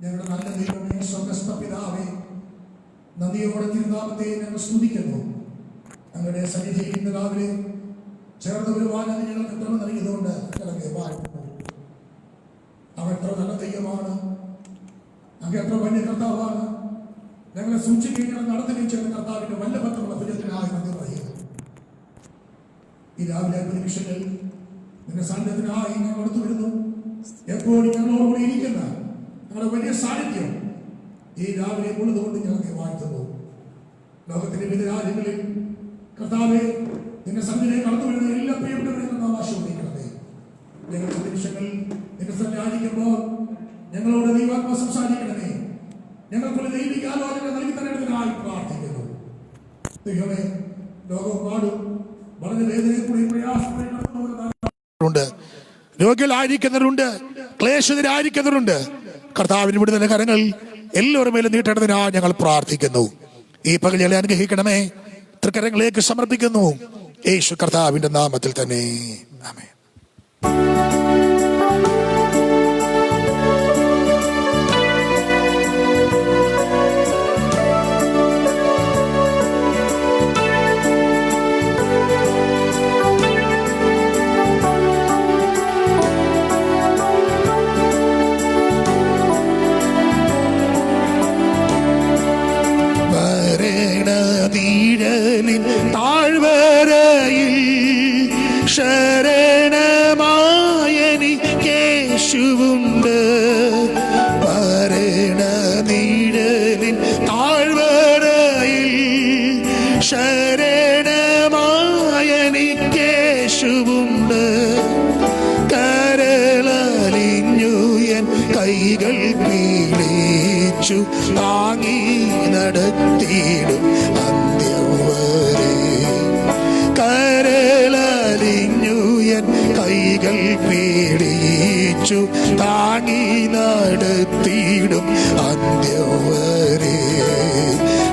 ഞങ്ങളുടെ നല്ല ദൈവമേ, സ്വർഗ്ഗസ്ഥ പിതാവേ, നന്ദിയോടെ തിരുനാമത്തെ ഞങ്ങൾ സ്തുതിക്കുന്നു. ഞങ്ങളുടെ സന്നിധിയിൽ ഇന്ന് രാവിലെ ചേർന്ന് വരുവാൻ ഞങ്ങൾക്ക് എത്ര നൽകിയതുകൊണ്ട് ഞങ്ങൾക്ക് വാഴ്ത്തുന്നു. അവൻ എത്ര നല്ല ദൈവമാണ്, അങ്ങ് എത്ര വലിയ കർത്താവാണ്. ഞങ്ങളെ സൂക്ഷിക്കുകയും നടത്തുകയും ചെയ്യുന്ന കർത്താവിന്റെ വല്ലഭത്തുള്ള ഭുജത്തിനായി നന്ദി പറയുന്നു. ഈ രാവിലെ പരീക്ഷകൾ നിന്റെ സാന്നിധ്യത്തിനായി ഞങ്ങൾ അടുത്തു വരുന്നു. എപ്പോഴും ഞങ്ങളോടുകൂടി ഇരിക്കുന്ന ഞങ്ങളുടെ വലിയ സാന്നിധ്യം ഈ രാവിലെ ഉള്ളതുകൊണ്ട് ഞങ്ങൾക്ക് വാഴ്ത്തുന്നു. ലോകത്തിന്റെ വിവിധ രാജ്യങ്ങളിൽ കർത്താവെ നിന്റെ സന്നിധിയിലേക്ക് കടന്നു വരുന്ന എല്ലാ പ്രിയപ്പെട്ടവരെയും നാം ആശീർവദിക്കണമേ. ഞങ്ങളുടെ നിമിഷങ്ങൾ നിന്റെ സന്നിധിയായിരിക്കുമ്പോൾ ഞങ്ങളോട് ദൈവാത്മ സംസാരിക്കണമേ. ഞങ്ങൾക്കുള്ള ദൈവിക ആലോചന നൽകി തരേണ്ടതിനായി പ്രാർത്ഥിക്കുന്നു. ദൈവമേ, ലോകമെമ്പാടും വളരെ വേദനയിൽ കൂടി പ്രയാസമായി കടന്നുപോകുന്നവരുണ്ട്, രോഗികളായിരിക്കുന്നവരുണ്ട്, ക്ലേശിതരായിരിക്കുന്നവരുണ്ട്. കർത്താവിന് വിടുതൽ കരങ്ങൾ എല്ലാവരും മേലും നീട്ടേണ്ടതിനായി ഞങ്ങൾ പ്രാർത്ഥിക്കുന്നു. ഈ പകൽ ഞങ്ങളെ അനുഗ്രഹിക്കണമേ. തൃക്കരങ്ങളിലേക്ക് സമർപ്പിക്കുന്നു യേശു കർത്താവിന്റെ നാമത്തിൽ തന്നെ. ആമേൻ. താഴ്വരയിൽ ശരണമായി യേശുവുണ്ട്. മരണ നീഴലിൻ താഴ്വരയിൽ ശരണമായി യേശുവുണ്ട്. കരളലിഞ്ഞു എൻ കൈകൾ പീഡിച്ചു താങ്ങി നടത്തിയിടും അന്ത്യം വരെ. കരളലിഞ്ഞു എൻ കൈകൾ പീഡിച്ചു താങ്ങി നടത്തിയിടും അന്ത്യം വരെ.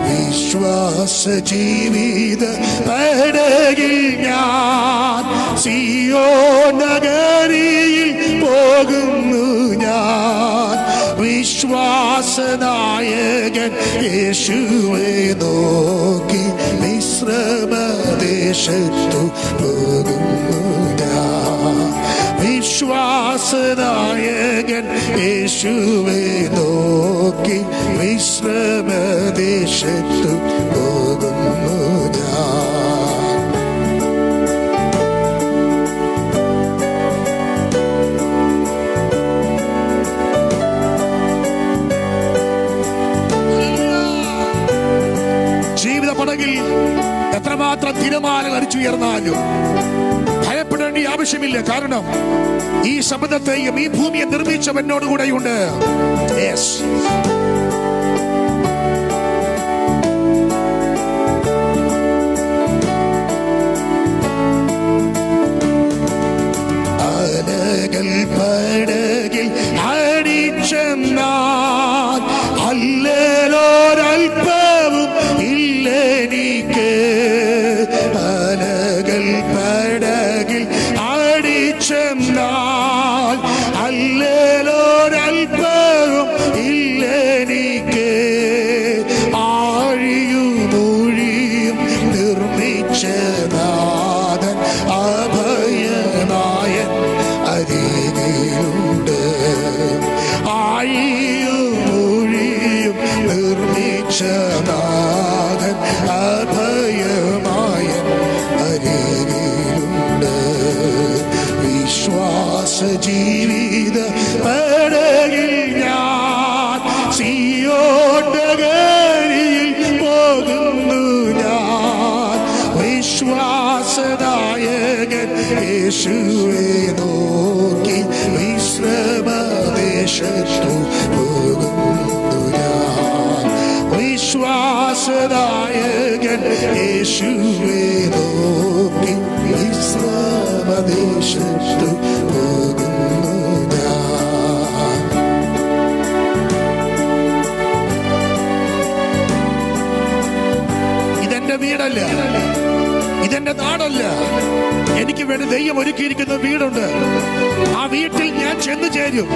വിശ്വാസ ജീവിത പടകിൽ ഞാൻ സിയോൻ നഗരിയിൽ പോകുന്നു. ഞാൻ വിശ്വാസനായകൻ യേശുവെ നോക്കി വിശ്രമദേശത്തു പോകുന്നു. ഞാൻ വിശ്വാസനായകൻ യേശുവെ നോക്കി വിശ്രമദേശത്തു പോകുന്നു. ജീവിത പടകിൽ എത്രമാത്രം തിരമാല അടിച്ചുയർന്നാലും ഭയപ്പെടേണ്ട ആവശ്യമില്ല. കാരണം ഈ ശബ്ദത്തെയും ഈ ഭൂമിയെ നിർമ്മിച്ചവനോട് കൂടെയുണ്ട്. അലകൾ പടകിൽ അടിച്ചെന്നാൽ അല്ലൊരൽപ്പവും ഇല്ലെനിക്ക്. അലകൾ പടകിൽ അടിച്ചെന്നാൽ അല്ലൊരൽപ്പവും ഇല്ലെനിക്ക്. ആഴിയും മൊഴിയും നിർമ്മിച്ച നാഥൻ അഭയനായൻ അരികിലുണ്ട്. ആഴിയും മൊഴിയും നിർമ്മിച്ച നാഥൻ അഭയനായൻ അരികിലുണ്ട്. വിശ്വാസ ജീവിത പടകിൽ ഞാൻ സിയോൻ നഗരിയിൽ പോകുന്നു. ഞാൻ വിശ്വാസനായകൻ യേശുവെ നോക്കി വിശ്രമദേശത്തു പോകുന്നു. ഞാൻ വിശ്വാസനായകൻ യേശുവെ നോക്കി വിശ്രമദേശത്തു പോകുന്നു. ഇതെന്റെ വീടല്ല, ഇതെന്റെ നാടല്ല. എനിക്ക് വേണ്ടി ദൈവം ഒരുക്കിയിരിക്കുന്ന വീടുണ്ട്. ആ വീട്ടിൽ ഞാൻ ചെന്നു ചേരും.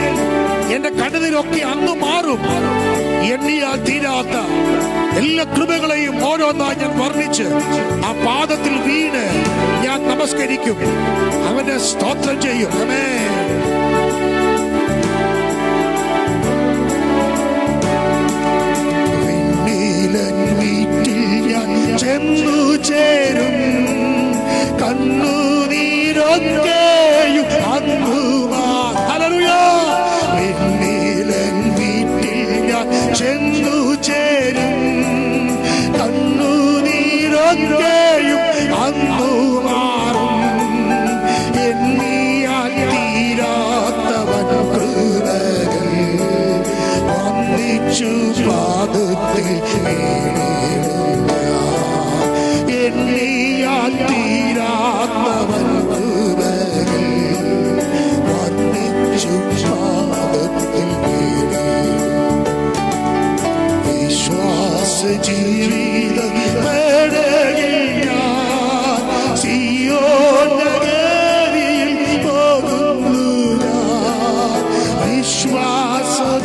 എന്റെ കണ്ണുനീരൊക്കെ അന്ന് മാറും. എണ്ണിയാൽ തീരാത്ത എല്ലാ കൃപകളെയും ഓരോന്നായി ഞാൻ വർണ്ണിച്ച് ആ പാദത്തിൽ വീണ് ഞാൻ നമസ്കരിക്കും, അവന്റെ സ്തോത്രം ചെയ്യും. ആമേൻ. വീട്ടിൽ ഞാൻ ചെന്നു ചേരും, കണ്ണുനീരൊക്കെയും അന്നു ചെന്നു ചേരും, കണ്ണുനീരൊക്കെയും അന്നു മാറും. എണ്ണിയാൽ തീരാത്തവൻ കൃപകൾ വന്നിച്ചു പാദത്തിൽ വീണിടുക. എണ്ണിയാൽ തീരാത്തവൻ കൃപകൾ വന്നിച്ചു പാദത്തിൽ വീണിടുക. ജീവിത പേടയിൽ ഞാൻ സിയോൻ നഗരിയിൽ പോകുന്നു. ഞാൻ വിശ്വാസനായകൻ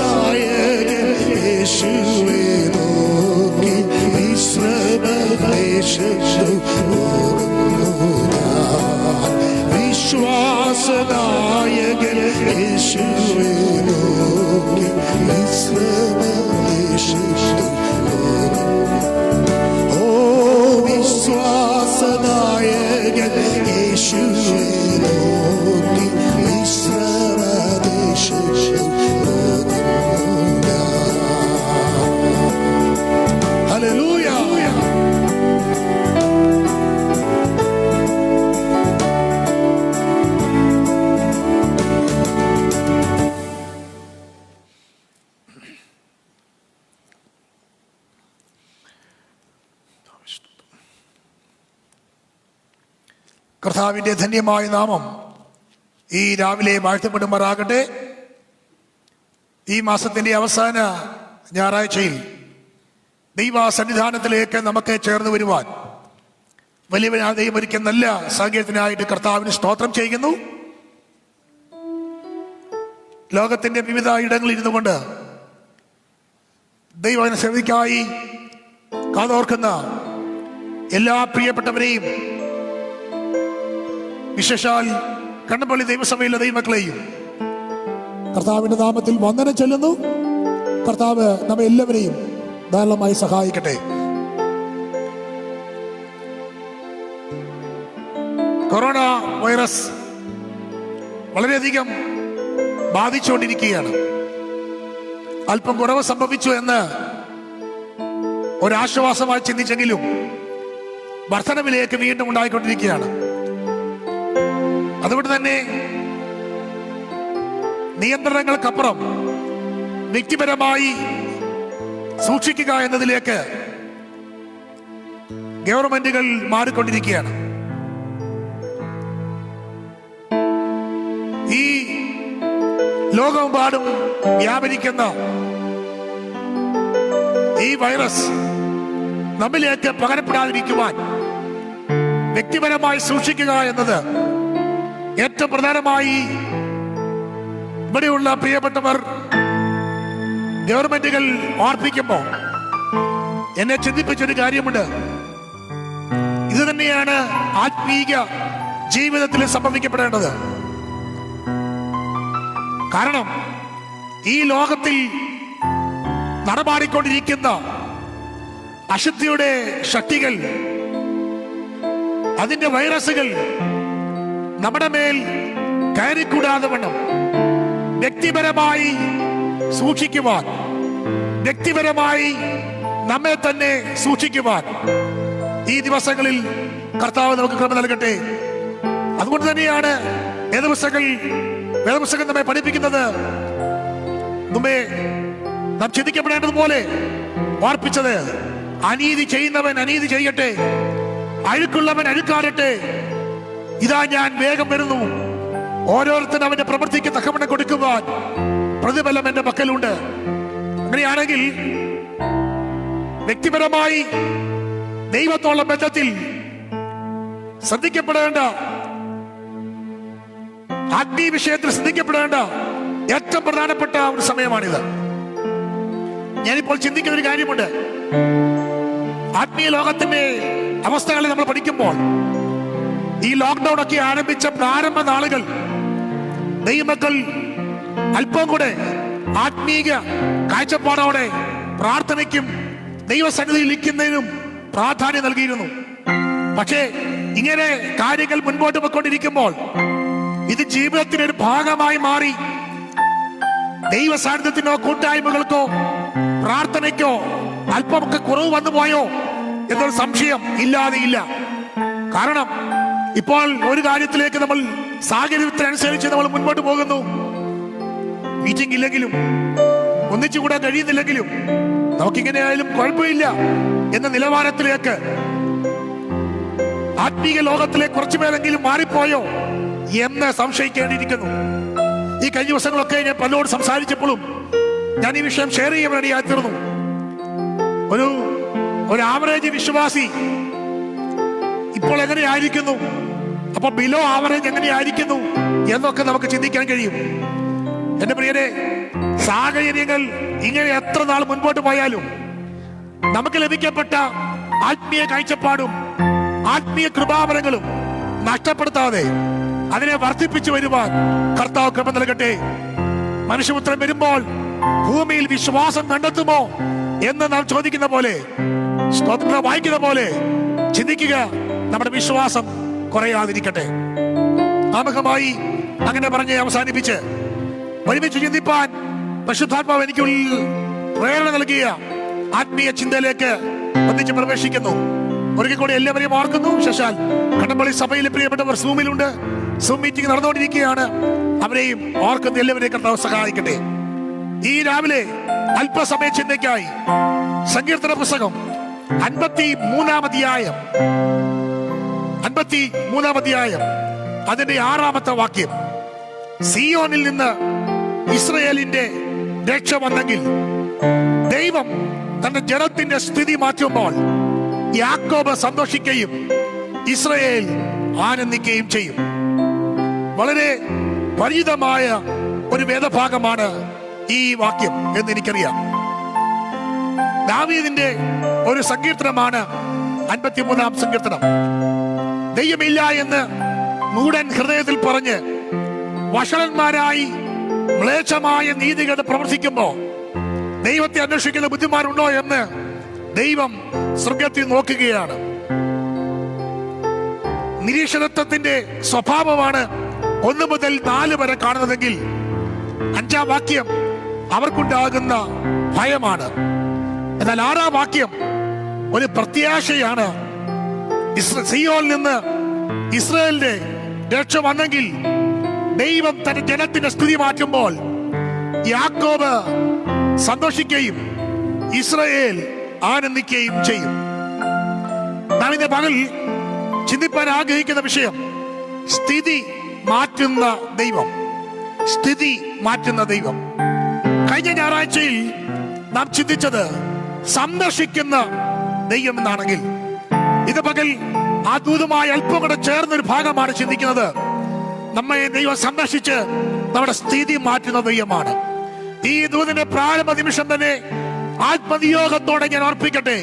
യേശുവേ നോക്കി വിശ്രമദേശത്തു പോകുന്നു. ഞാൻ വിശ്വാസനായകൻ യേശുവേ നോക്കി വിശ്രമദേശത്തു. വിശ്വാസനായകൻ യേശുവേ നോക്കി വിശ്രമദേശത്തു പോകുന്നു. ഹല്ലേലൂയ. കർത്താവിന്റെ ധന്യമായ നാമം ഈ രാവിലെ വാഴ്ത്തപ്പെടുമാറാകട്ടെ. ഈ മാസത്തിന്റെ അവസാന ഞായറാഴ്ചയിൽ ദൈവ സന്നിധാനത്തിലേക്ക് നമുക്ക് ചേർന്ന് വരുവാൻ വലിയ ദൈവം ഒരുക്കിയ നല്ല സാഹചര്യത്തിനായിട്ട് കർത്താവിന് സ്തോത്രം ചെയ്യുന്നു. ലോകത്തിന്റെ വിവിധ ഇടങ്ങളിൽ ഇരുന്നു കൊണ്ട് ദൈവ സേവയ്ക്കായി കാതോർക്കുന്ന എല്ലാ പ്രിയപ്പെട്ടവരെയും, വിശേഷാൽ കണ്ണമ്പള്ളി ദൈവസഭയിലെ ദൈവമക്കളെയും കർത്താവിന്റെ നാമത്തിൽ വന്ദനം ചൊല്ലുന്നു. കർത്താവ് നമ്മെ എല്ലാവരെയും ധാരാളമായി സഹായിക്കട്ടെ. കൊറോണ വൈറസ് വളരെയധികം ബാധിച്ചുകൊണ്ടിരിക്കുകയാണ്. അല്പം കുറവ് സംഭവിച്ചു എന്ന് ഒരാശ്വാസമായി ചിന്തിച്ചെങ്കിലും വർധനവിലേക്ക് വീണ്ടും ഉണ്ടായിക്കൊണ്ടിരിക്കുകയാണ്. അതുകൊണ്ട് തന്നെ നിയന്ത്രണങ്ങൾക്കപ്പുറം വ്യക്തിപരമായി സൂക്ഷിക്കുക എന്നതിലേക്ക് ഗവൺമെന്റുകൾ മാറിക്കൊണ്ടിരിക്കുകയാണ്. ഈ ലോകമെമ്പാടും വ്യാപരിക്കുന്ന ഈ വൈറസ് നമ്മിലേക്ക് പകരപ്പെടാതിരിക്കുവാൻ വ്യക്തിപരമായി സൂക്ഷിക്കുക എന്നത് ഏറ്റവും പ്രധാനമായി ഇവിടെയുള്ള പ്രിയപ്പെട്ടവർ ഗവൺമെന്റുകൾ ഓർപ്പിക്കുമ്പോൾ എന്നെ ചിന്തിപ്പിച്ചൊരു കാര്യമുണ്ട്. ഇത് തന്നെയാണ് ആത്മീക ജീവിതത്തിൽ സംഭവിക്കപ്പെടേണ്ടത്. കാരണം ഈ ലോകത്തിൽ നടമാടിക്കൊണ്ടിരിക്കുന്ന അശുദ്ധിയുടെ ശക്തികൾ, അതിന്റെ വൈറസുകൾ നമ്മുടെ മേൽ കയറിക്കൂടാതെ വണ്ണം വ്യക്തിപരമായി സൂക്ഷിക്കുവാൻ, വ്യക്തിപരമായി നമ്മെ തന്നെ സൂക്ഷിക്കുവാൻ ഈ ദിവസങ്ങളിൽ കർത്താവ് നമുക്ക് കൃപ നൽകട്ടെ. അതുകൊണ്ട് തന്നെയാണ് വേദപുസ്തകം നമ്മെ പഠിപ്പിക്കുന്നത്. നമ്മെ നാം ചിന്തിക്കപ്പെടേണ്ടതുപോലെ ഓർപ്പിച്ചത്, അനീതി ചെയ്യുന്നവൻ അനീതി ചെയ്യട്ടെ, അഴുക്കുള്ളവൻ അഴുക്കാടട്ടെ, ഇതാ ഞാൻ വേഗം വരുന്നു, ഓരോരുത്തരും അവന്റെ പ്രവൃത്തിക്ക് തക്കവണ്ണം കൊടുക്കുവാൻ പ്രതിഫലം എന്റെ പക്കലുണ്ട്. അങ്ങനെയാണെങ്കിൽ വ്യക്തിപരമായി ദൈവത്തോളം ബന്ധത്തിൽ ശ്രദ്ധിക്കപ്പെടേണ്ട, ആത്മീയ വിഷയത്തിൽ ശ്രദ്ധിക്കപ്പെടേണ്ട ഏറ്റവും പ്രധാനപ്പെട്ട ഒരു സമയമാണിത്. ഞാനിപ്പോൾ ചിന്തിക്കുന്ന ഒരു കാര്യമുണ്ട്. ആത്മീയ ലോകത്തിന്റെ അവസ്ഥകളെ നമ്മൾ പഠിക്കുമ്പോൾ ഈ ലോക്ക്ഡൌൺ ഒക്കെ ആരംഭിച്ച പ്രാരംഭ നാളുകൾ ദൈവമക്കൾ അല്പം കൂടെ ആത്മീയ കാഴ്ചപ്പാടോടെ പ്രാർത്ഥനയ്ക്കും ദൈവസന്നിധിയിൽ ഇരിക്കുന്നതിനും പ്രാധാന്യം നൽകിയിരുന്നു. പക്ഷേ ഇങ്ങനെ കാര്യങ്ങൾ മുൻപോട്ട് പോയിക്കൊണ്ടിരിക്കുമ്പോൾ ഇത് ജീവിതത്തിന്റെ ഒരു ഭാഗമായി മാറി ദൈവ സാന്നിധ്യത്തിനോ കൂട്ടായ്മകൾക്കോ പ്രാർത്ഥനയ്ക്കോ അല്പമൊക്കെ കുറവ് വന്നു പോയോ എന്നൊരു സംശയം ഇല്ലാതെയില്ല. കാരണം ഇപ്പോൾ ഒരു കാര്യത്തിലേക്ക് നമ്മൾ സാഹചര്യത്തിനനുസരിച്ച് നമ്മൾ മുൻപോട്ട് പോകുന്നു. മീറ്റിംഗ് ഇല്ലെങ്കിലും ഒന്നിച്ചുകൂടാൻ കഴിയുന്നില്ലെങ്കിലും നമുക്കിങ്ങനെ ആയാലും കുഴപ്പമില്ല എന്ന നിലവാരത്തിലേക്ക് ആത്മീയ ലോകത്തിലെ കുറച്ചു പേരെങ്കിലും മാറിപ്പോയോ എന്ന് സംശയിക്കേണ്ടിയിരിക്കുന്നു. ഈ കഴിഞ്ഞ ദിവസങ്ങളൊക്കെ ഞാൻ പലരോട് സംസാരിച്ചപ്പോഴും ഞാൻ ഈ വിഷയം ഷെയർ ചെയ്യാൻ വേണ്ടിയായി തീർന്നു. ഒരു ആവറേജ് വിശ്വാസി ഇപ്പോൾ എങ്ങനെയായിരിക്കുന്നു, അപ്പൊ ബിലോ ആവറേജ് എങ്ങനെയായിരിക്കുന്നു എന്നൊക്കെ നമുക്ക് ചിന്തിക്കാൻ കഴിയും. എന്റെ പ്രിയരെ, സാഹചര്യങ്ങൾ ഇങ്ങനെ എത്ര നാൾ മുൻപോട്ട് പോയാലും നമുക്ക് ലഭിക്കപ്പെട്ട ആത്മീയ കാഴ്ചപ്പാടും ആത്മീയ കൃപാവരങ്ങളും നഷ്ടപ്പെടുത്താതെ അതിനെ വർദ്ധിപ്പിച്ചു വരുവാൻ കർത്താവ് കൃപ നൽകട്ടെ. മനുഷ്യപുത്രൻ വരുമ്പോൾ ഭൂമിയിൽ വിശ്വാസം കണ്ടെത്തുമോ എന്ന് നാം ചോദിക്കുന്ന പോലെ, സ്തോത്രം വായിക്കുന്ന പോലെ ചിന്തിക്കുക. നമ്മുടെ വിശ്വാസം കുറയാതിരിക്കട്ടെ. ആമുഖമായി അങ്ങനെ പറഞ്ഞ് അവസാനിപ്പിച്ച് ഒരുമിച്ച് ചിന്തിപ്പാൻ പരിശുദ്ധാത്മാവ് എനിക്കുള്ളിൽ പ്രേരണ നൽകിയ ആത്മീയ ചിന്തയിലേക്ക് ഒന്നിച്ച് പ്രവേശിക്കുന്നു. ഒരിക്കൽ കൂടി എല്ലാവരെയും ഓർക്കുന്നു. ശേഷാൽ കടമ്പള്ളി സഭയിലെ പ്രിയപ്പെട്ടവർ സൂമിലുണ്ട്. സൂം മീറ്റിംഗ് നടന്നുകൊണ്ടിരിക്കുകയാണ്. അവരെയും ഓർക്കുന്ന എല്ലാവരെയും കർത്താവ് സഹായിക്കട്ടെ. ഈ രാവിലെ അല്പസമയ ചിന്തയ്ക്കായി സങ്കീർത്തന പുസ്തകം 53 അധ്യായം അതിന്റെ 6-ാമത്തെ വാക്യം, സിയോനിൽ നിന്ന് ഇസ്രയേലിന്റെ രക്ഷ വന്നെങ്കിൽ ദൈവം തന്റെ ജനത്തിന്റെ സ്ഥിതി മാറ്റുമ്പോൾ യാക്കോബ് സന്തോഷിക്കുകയും ഇസ്രയേൽ ആനന്ദിക്കുകയും ചെയ്യും. വളരെ പരിചിതമായ ഒരു വേദഭാഗമാണ് ഈ വാക്യം എന്ന് എനിക്കറിയാം. ദാവീദിന്റെ ഒരു സങ്കീർത്തനമാണ് 53-ാം സങ്കീർത്തനം. ദൈവമില്ല എന്ന് മൂഢൻ ഹൃദയത്തിൽ പറഞ്ഞ് വഷളന്മാരായി മ്ലേച്ഛമായ നീതികൾ പ്രവർത്തിക്കുമ്പോ ദൈവത്തെ അന്വേഷിക്കുന്ന ബുദ്ധിമാരുണ്ടോ എന്ന് ദൈവം സ്വർഗത്തിൽ നോക്കുകയാണ്. നിരീക്ഷണത്വത്തിന്റെ സ്വഭാവമാണ് 1 മുതൽ 4 വരെ കാണുന്നതെങ്കിൽ 5-ാം വാക്യം അവർക്കുണ്ടാകുന്ന ഭയമാണ്. എന്നാൽ 6-ാം വാക്യം ഒരു പ്രത്യാശയാണ്. സിയോനിൽ നിന്ന് ഇസ്രായേലിന്റെ രക്ഷ വന്നെങ്കിൽ ദൈവം തന്റെ ജനത്തിന്റെ സ്ഥിതി മാറ്റുമ്പോൾ യാക്കോബ് സന്തോഷിക്കുകയും ഇസ്രായേൽ ആനന്ദിക്കുകയും ചെയ്യും. നാം ഇന്ന് പകൽ ചിന്തിപ്പാൻ ആഗ്രഹിക്കുന്ന വിഷയം സ്ഥിതി മാറ്റുന്ന ദൈവം. സ്ഥിതി മാറ്റുന്ന ദൈവം. കഴിഞ്ഞ ഞായറാഴ്ചയിൽ നാം ചിന്തിച്ചത് സന്ദർശിക്കുന്ന ദൈവം എന്നാണെങ്കിൽ, ഇത് പകൽ ആ ദൂതുമായി അല്പം കൂടെ ചേർന്നൊരു ഭാഗമാണ് ചിന്തിക്കുന്നത്. നമ്മെ ദൈവം സന്ദർശിച്ച് നമ്മുടെ സ്ഥിതി മാറ്റുന്ന ദൈവമാണ്. ഈ ദൂതിന്റെ പ്രാരംഭ നിമിഷം തന്നെ ആത്മനിയോഗത്തോടെ ഞാൻ ഓർപ്പിക്കട്ടെ,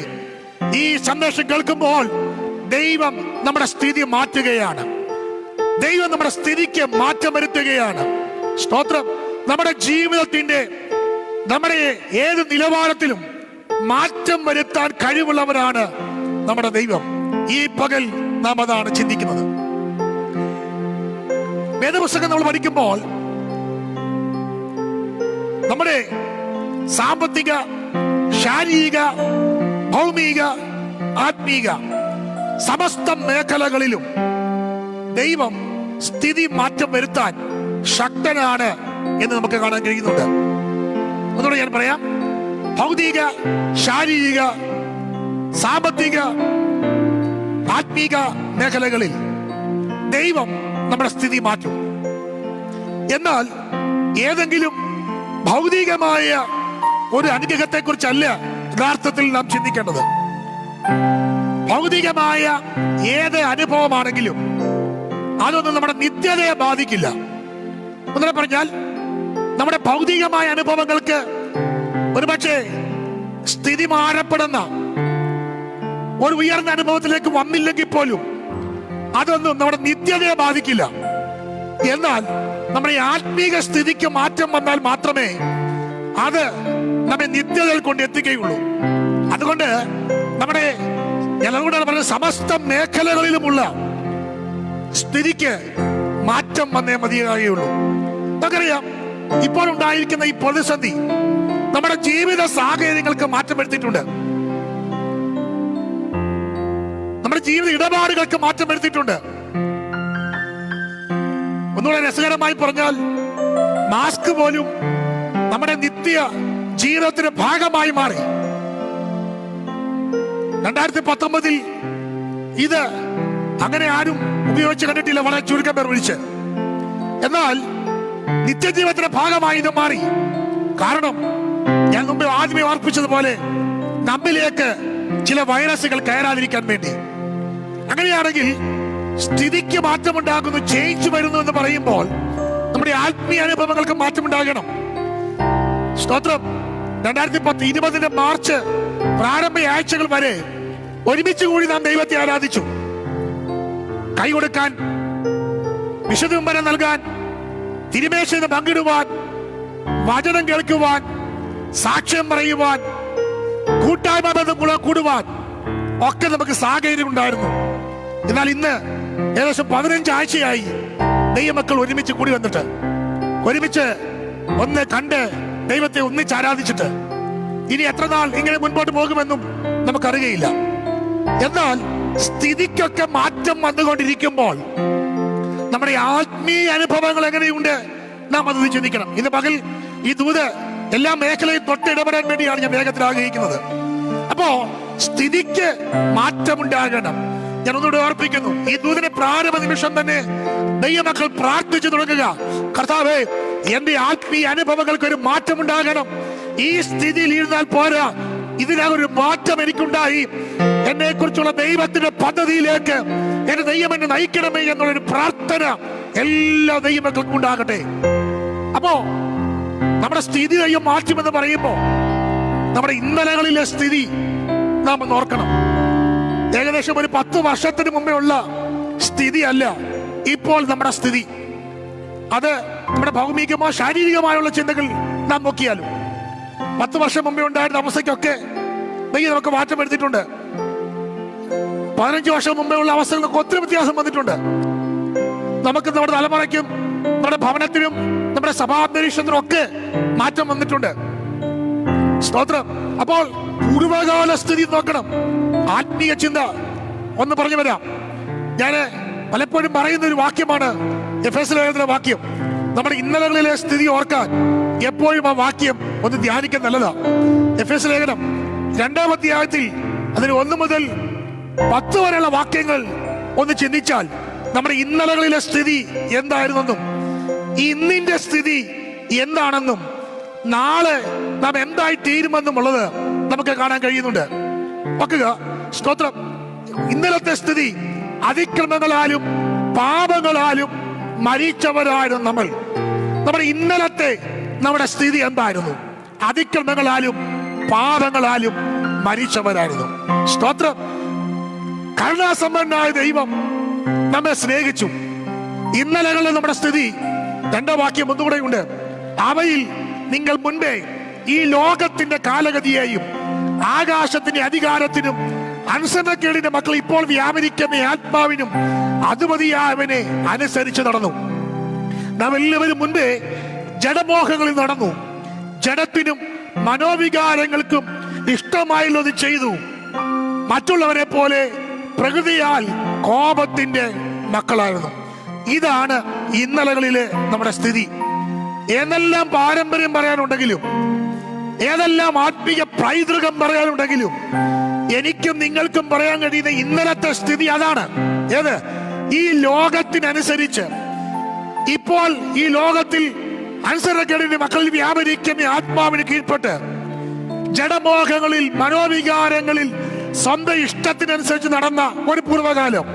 ഈ സന്ദേശം കേൾക്കുമ്പോൾ ദൈവം നമ്മുടെ സ്ഥിതി മാറ്റുകയാണ്. ദൈവം നമ്മുടെ സ്ഥിതിക്ക് മാറ്റം വരുത്തുകയാണ്. സ്തോത്രം. നമ്മുടെ ജീവിതത്തിന്റെ നമ്മുടെ ഏത് നിലവാരത്തിലും മാറ്റം വരുത്താൻ കഴിവുള്ളവരാണ് നമ്മുടെ ദൈവം. ഈ പകൽ നാം അതാണ് ചിന്തിക്കുന്നത്. വേദപുസ്തകം നമ്മൾ പഠിക്കുമ്പോൾ നമ്മുടെ സാമ്പത്തിക, ശാരീരിക, ഭൗമിക, ആത്മീക സമസ്ത മേഖലകളിലും ദൈവം സ്ഥിതി മാറ്റം വരുത്താൻ ശക്തനാണ് എന്ന് നമുക്ക് കാണാൻ കഴിയുന്നുണ്ട്. ഒന്നുകൂടെ ഞാൻ പറയാം. ഭൗതിക, ശാരീരിക, സാമ്പത്തിക, ആത്മീക മേഖലകളിൽ ദൈവം നമ്മുടെ സ്ഥിതി മാറ്റും. എന്നാൽ ഏതെങ്കിലും ഭൗതികമായ ഒരു അനുഗ്രഹത്തെ കുറിച്ചല്ല യഥാർത്ഥത്തിൽ നാം ചിന്തിക്കേണ്ടത്. ഭൗതികമായ ഏത് അനുഭവമാണെങ്കിലും അതൊന്നും നമ്മുടെ നിത്യതയെ ബാധിക്കില്ല. ഒന്നുകൂടെ പറഞ്ഞാൽ, നമ്മുടെ ഭൗതികമായ അനുഭവങ്ങൾക്ക് ഒരുപക്ഷെ സ്ഥിതി മാറപ്പെടുന്ന ഒരു ഉയർന്ന അനുഭവത്തിലേക്ക് വന്നില്ലെങ്കിൽ പോലും അതൊന്നും നമ്മുടെ നിത്യതയെ ബാധിക്കില്ല. എന്നാൽ നമ്മുടെ ആത്മീക സ്ഥിതിക്ക് മാറ്റം വന്നാൽ മാത്രമേ അത് നമ്മെ നിത്യതയിൽ കൊണ്ട് എത്തിക്കുകയുള്ളൂ. അതുകൊണ്ട് നമ്മുടെ അതുകൊണ്ടാണ് പറഞ്ഞ സമസ്ത മേഖലകളിലുമുള്ള സ്ഥിതിക്ക് മാറ്റം വന്നേ മതിയാകുകയുള്ളൂ. നമുക്കറിയാം, ഇപ്പോൾ ഉണ്ടായിരിക്കുന്ന ഈ പ്രതിസന്ധി നമ്മുടെ ജീവിത സാഹചര്യങ്ങൾക്ക് മാറ്റം വരുത്തിയിട്ടുണ്ട്. നമ്മുടെ ജീവിത ഇടപാടുകൾക്ക് മാറ്റം വരുത്തിയിട്ടുണ്ട്. ഒന്നുകൂടെ രസകരമായി പറഞ്ഞാൽ, മാസ്ക് പോലും നമ്മുടെ നിത്യ ജീവിതത്തിന്റെ ഭാഗമായി മാറി. 2019 ഇത് അങ്ങനെ ആരും ഉപയോഗിച്ച് കണ്ടിട്ടില്ല, വളരെ ചുരുക്കം പേർ വിളിച്ച്. എന്നാൽ നിത്യജീവിതത്തിന്റെ ഭാഗമായി ഇത് മാറി. കാരണം ഞാൻ മുമ്പ് ആദ്യമേ ഓർപ്പിച്ചതുപോലെ നമ്മിലേക്ക് ചില വൈറസുകൾ കയറാതിരിക്കാൻ വേണ്ടി. അങ്ങനെയാണെങ്കിൽ സ്ഥിതിക്ക് മാറ്റമുണ്ടാകുന്നു, ചേഞ്ച് വരുന്നു എന്ന് പറയുമ്പോൾ നമ്മുടെ ആത്മീയ അനുഭവങ്ങൾക്ക് മാറ്റമുണ്ടാകണം. സ്തോത്രം. 2020 മാർച്ച് പ്രാരംഭ ആഴ്ചകൾ വരെ ഒരുമിച്ച് കൂടി നാം ദൈവത്തെ ആരാധിച്ചു. കൈ കൊടുക്കാൻ, വിശുദ്ധുംബരം നൽകാൻ, തിരുമേശയിൽ പങ്കിടുവാൻ, വചനം കേൾക്കുവാൻ, സാക്ഷ്യം പറയുവാൻ, കൂട്ടായ്മ ബന്ധം കൂടുവാൻ ഒക്കെ നമുക്ക് സാഹചര്യം ഉണ്ടായിരുന്നു. എന്നാൽ ഇന്ന് ഏകദേശം 15 ആഴ്ചയായി ദൈവമക്കൾ ഒരുമിച്ച് കൂടി വന്നിട്ട് ഒരുമിച്ച് ഒന്ന് കണ്ട് ദൈവത്തെ ഒന്നിച്ച് ആരാധിച്ചിട്ട് ഇനി എത്ര നാൾ ഇങ്ങനെ മുൻപോട്ട് പോകുമെന്നും നമുക്കറിയില്ല. എന്നാൽ സ്ഥിതിക്കൊക്കെ മാറ്റം വന്നുകൊണ്ടിരിക്കുമ്പോൾ നമ്മുടെ ആത്മീയ അനുഭവങ്ങൾ എങ്ങനെയുണ്ട് നാം അത് ചിന്തിക്കണം. ഇന്ന് പകൽ ഈ ദൂത് എല്ലാ മേഖലയും തൊട്ടിടപെടാൻ വേണ്ടിയാണ് ഞാൻ വേഗത്തിൽ ആഗ്രഹിക്കുന്നത്. അപ്പോ സ്ഥിതിക്ക് മാറ്റമുണ്ടാകണം. ഞാൻ ഒന്നുകൂടെ ഓർപ്പിക്കുന്നു, ഈ ദൂതിന്റെ പ്രാരംഭ നിമിഷം തന്നെ ദൈവമക്കൾ പ്രാർത്ഥിച്ചു തുടങ്ങുക. കർത്താവേ, എന്റെ ആത്മീയ അനുഭവങ്ങൾക്ക് ഒരു മാറ്റമുണ്ടാകണം. ഈ സ്ഥിതിയിൽ ഇരുന്നാൽ പോരാ, ഇതിനൊരു മാറ്റം എനിക്കുണ്ടായി. എന്നെ കുറിച്ചുള്ള ദൈവത്തിന്റെ പദ്ധതിയിലേക്ക് എന്റെ ദൈവം എന്നെ നയിക്കണമേ എന്നുള്ളൊരു പ്രാർത്ഥന എല്ലാ ദൈവമക്കൾക്കും ഉണ്ടാകട്ടെ. അപ്പോ നമ്മുടെ സ്ഥിതി ദൈവം മാറ്റുമെന്ന് പറയുമ്പോ നമ്മുടെ ഇന്നലകളിലെ സ്ഥിതി നാം ഒന്ന് ഓർക്കണം. ഏകദേശം ഒരു 10 വർഷത്തിന് മുമ്പേ ഉള്ള സ്ഥിതി അല്ല ഇപ്പോൾ നമ്മുടെ സ്ഥിതി. അത് നമ്മുടെ ഭൗമികമോ ശാരീരികമായുള്ള ചിന്തകൾ നാം നോക്കിയാലും 10 വർഷം മുമ്പേ ഉണ്ടായിരുന്ന അവസ്ഥയ്ക്കൊക്കെ നമുക്ക് മാറ്റം വരുത്തിയിട്ടുണ്ട്. 15 വർഷം മുമ്പേ ഉള്ള അവസ്ഥകൾക്ക് ഒത്തിരി വ്യത്യാസം വന്നിട്ടുണ്ട്. നമുക്ക് നമ്മുടെ തലമുറയ്ക്കും നമ്മുടെ ഭവനത്തിനും നമ്മുടെ സഭാന്തരീക്ഷത്തിനും ഒക്കെ മാറ്റം വന്നിട്ടുണ്ട്. സ്തോത്രം. അപ്പോൾ പൂർവകാല സ്ഥിതി നോക്കണം. ആത്മീയ ചിന്ത ഒന്ന് പറഞ്ഞു വരാം. ഞാൻ പലപ്പോഴും പറയുന്ന ഒരു വാക്യമാണ് എഫേസ്യ ലേഖനത്തിലെ വാക്യം. നമ്മുടെ ഇന്നലകളിലെ സ്ഥിതി ഓർക്കാൻ എപ്പോഴും ആ വാക്യം ഒന്ന് ധ്യാനിക്കാൻ നല്ലതാ. എഫേസ്യ ലേഖനം 2-ാം അധ്യായത്തിൽ അതിന് 1 മുതൽ 10 വരെയുള്ള വാക്യങ്ങൾ ഒന്ന് ചിന്തിച്ചാൽ നമ്മുടെ ഇന്നലകളിലെ സ്ഥിതി എന്തായിരുന്നെന്നും ഇന്നിന്റെ സ്ഥിതി എന്താണെന്നും നാളെ നാം എന്തായി തീരുമെന്നും ഉള്ളത് നമുക്ക് കാണാൻ കഴിയുന്നുണ്ട്. നോക്കുക, സ്തോത്രം. ഇന്നലത്തെ സ്ഥിതി അതിക്രമങ്ങളാലും പാപങ്ങളാലും മരിച്ചവരായിരുന്നു നമ്മൾ. നമ്മുടെ ഇന്നലത്തെ നമ്മുടെ സ്ഥിതി എന്തായിരുന്നു? അതിക്രമങ്ങളാലും പാപങ്ങളാലും മരിച്ചവരായിരുന്നു. സ്തോത്രം. കരുണാസമ്പന്നനായ ദൈവം നമ്മെ സ്നേഹിച്ചു. ഇന്നലകളിലെ നമ്മുടെ സ്ഥിതി 2 വാക്യം ഒന്നുകൂടെ ഉണ്ട്. അവയിൽ നിങ്ങൾ മുൻപേ ഈ ലോകത്തിന്റെ കാലഗതിയെയും ആകാശത്തിന്റെ അധികാരത്തിനും അനുസരണക്കേടിന്റെ മക്കൾ ഇപ്പോൾ വ്യാപരിക്കുന്ന ആത്മാവിനും അധിപതിയായവനെ അനുസരിച്ച് നടന്നു. നാം എല്ലാവരും മുൻപേ ജഡമോഹങ്ങളിൽ നടന്നു. ജഡത്തിനും മനോവികാരങ്ങൾക്കും ഇഷ്ടമായുള്ളത് ചെയ്തു. മറ്റുള്ളവരെ പോലെ പ്രകൃതിയാൽ കോപത്തിന്റെ മക്കളായിരുന്നു. ഇതാണ് ഇന്നലകളിലെ നമ്മുടെ സ്ഥിതി. ഏതെല്ലാം പാരമ്പര്യം പറയാനുണ്ടെങ്കിലും, ഏതെല്ലാം ആത്മീയ പൈതൃകം പറയാനുണ്ടെങ്കിലും, എനിക്കും നിങ്ങൾക്കും പറയാൻ കഴിയുന്ന ഇന്നലത്തെ സ്ഥിതി അതാണ്. ഏത്? ഈ ലോകത്തിനനുസരിച്ച് ഇപ്പോൾ ഈ ലോകത്തിൽ അനുസരണക്കേടിന്റെ മക്കളിൽ വ്യാപരിക്കുന്ന ആത്മാവിന് കീഴ്പ്പെട്ട് ജഡമോഹങ്ങളിൽ മനോവികാരങ്ങളിൽ സ്വന്തം ഇഷ്ടത്തിനനുസരിച്ച് നടന്ന ഒരു പൂർവ്വകാലം.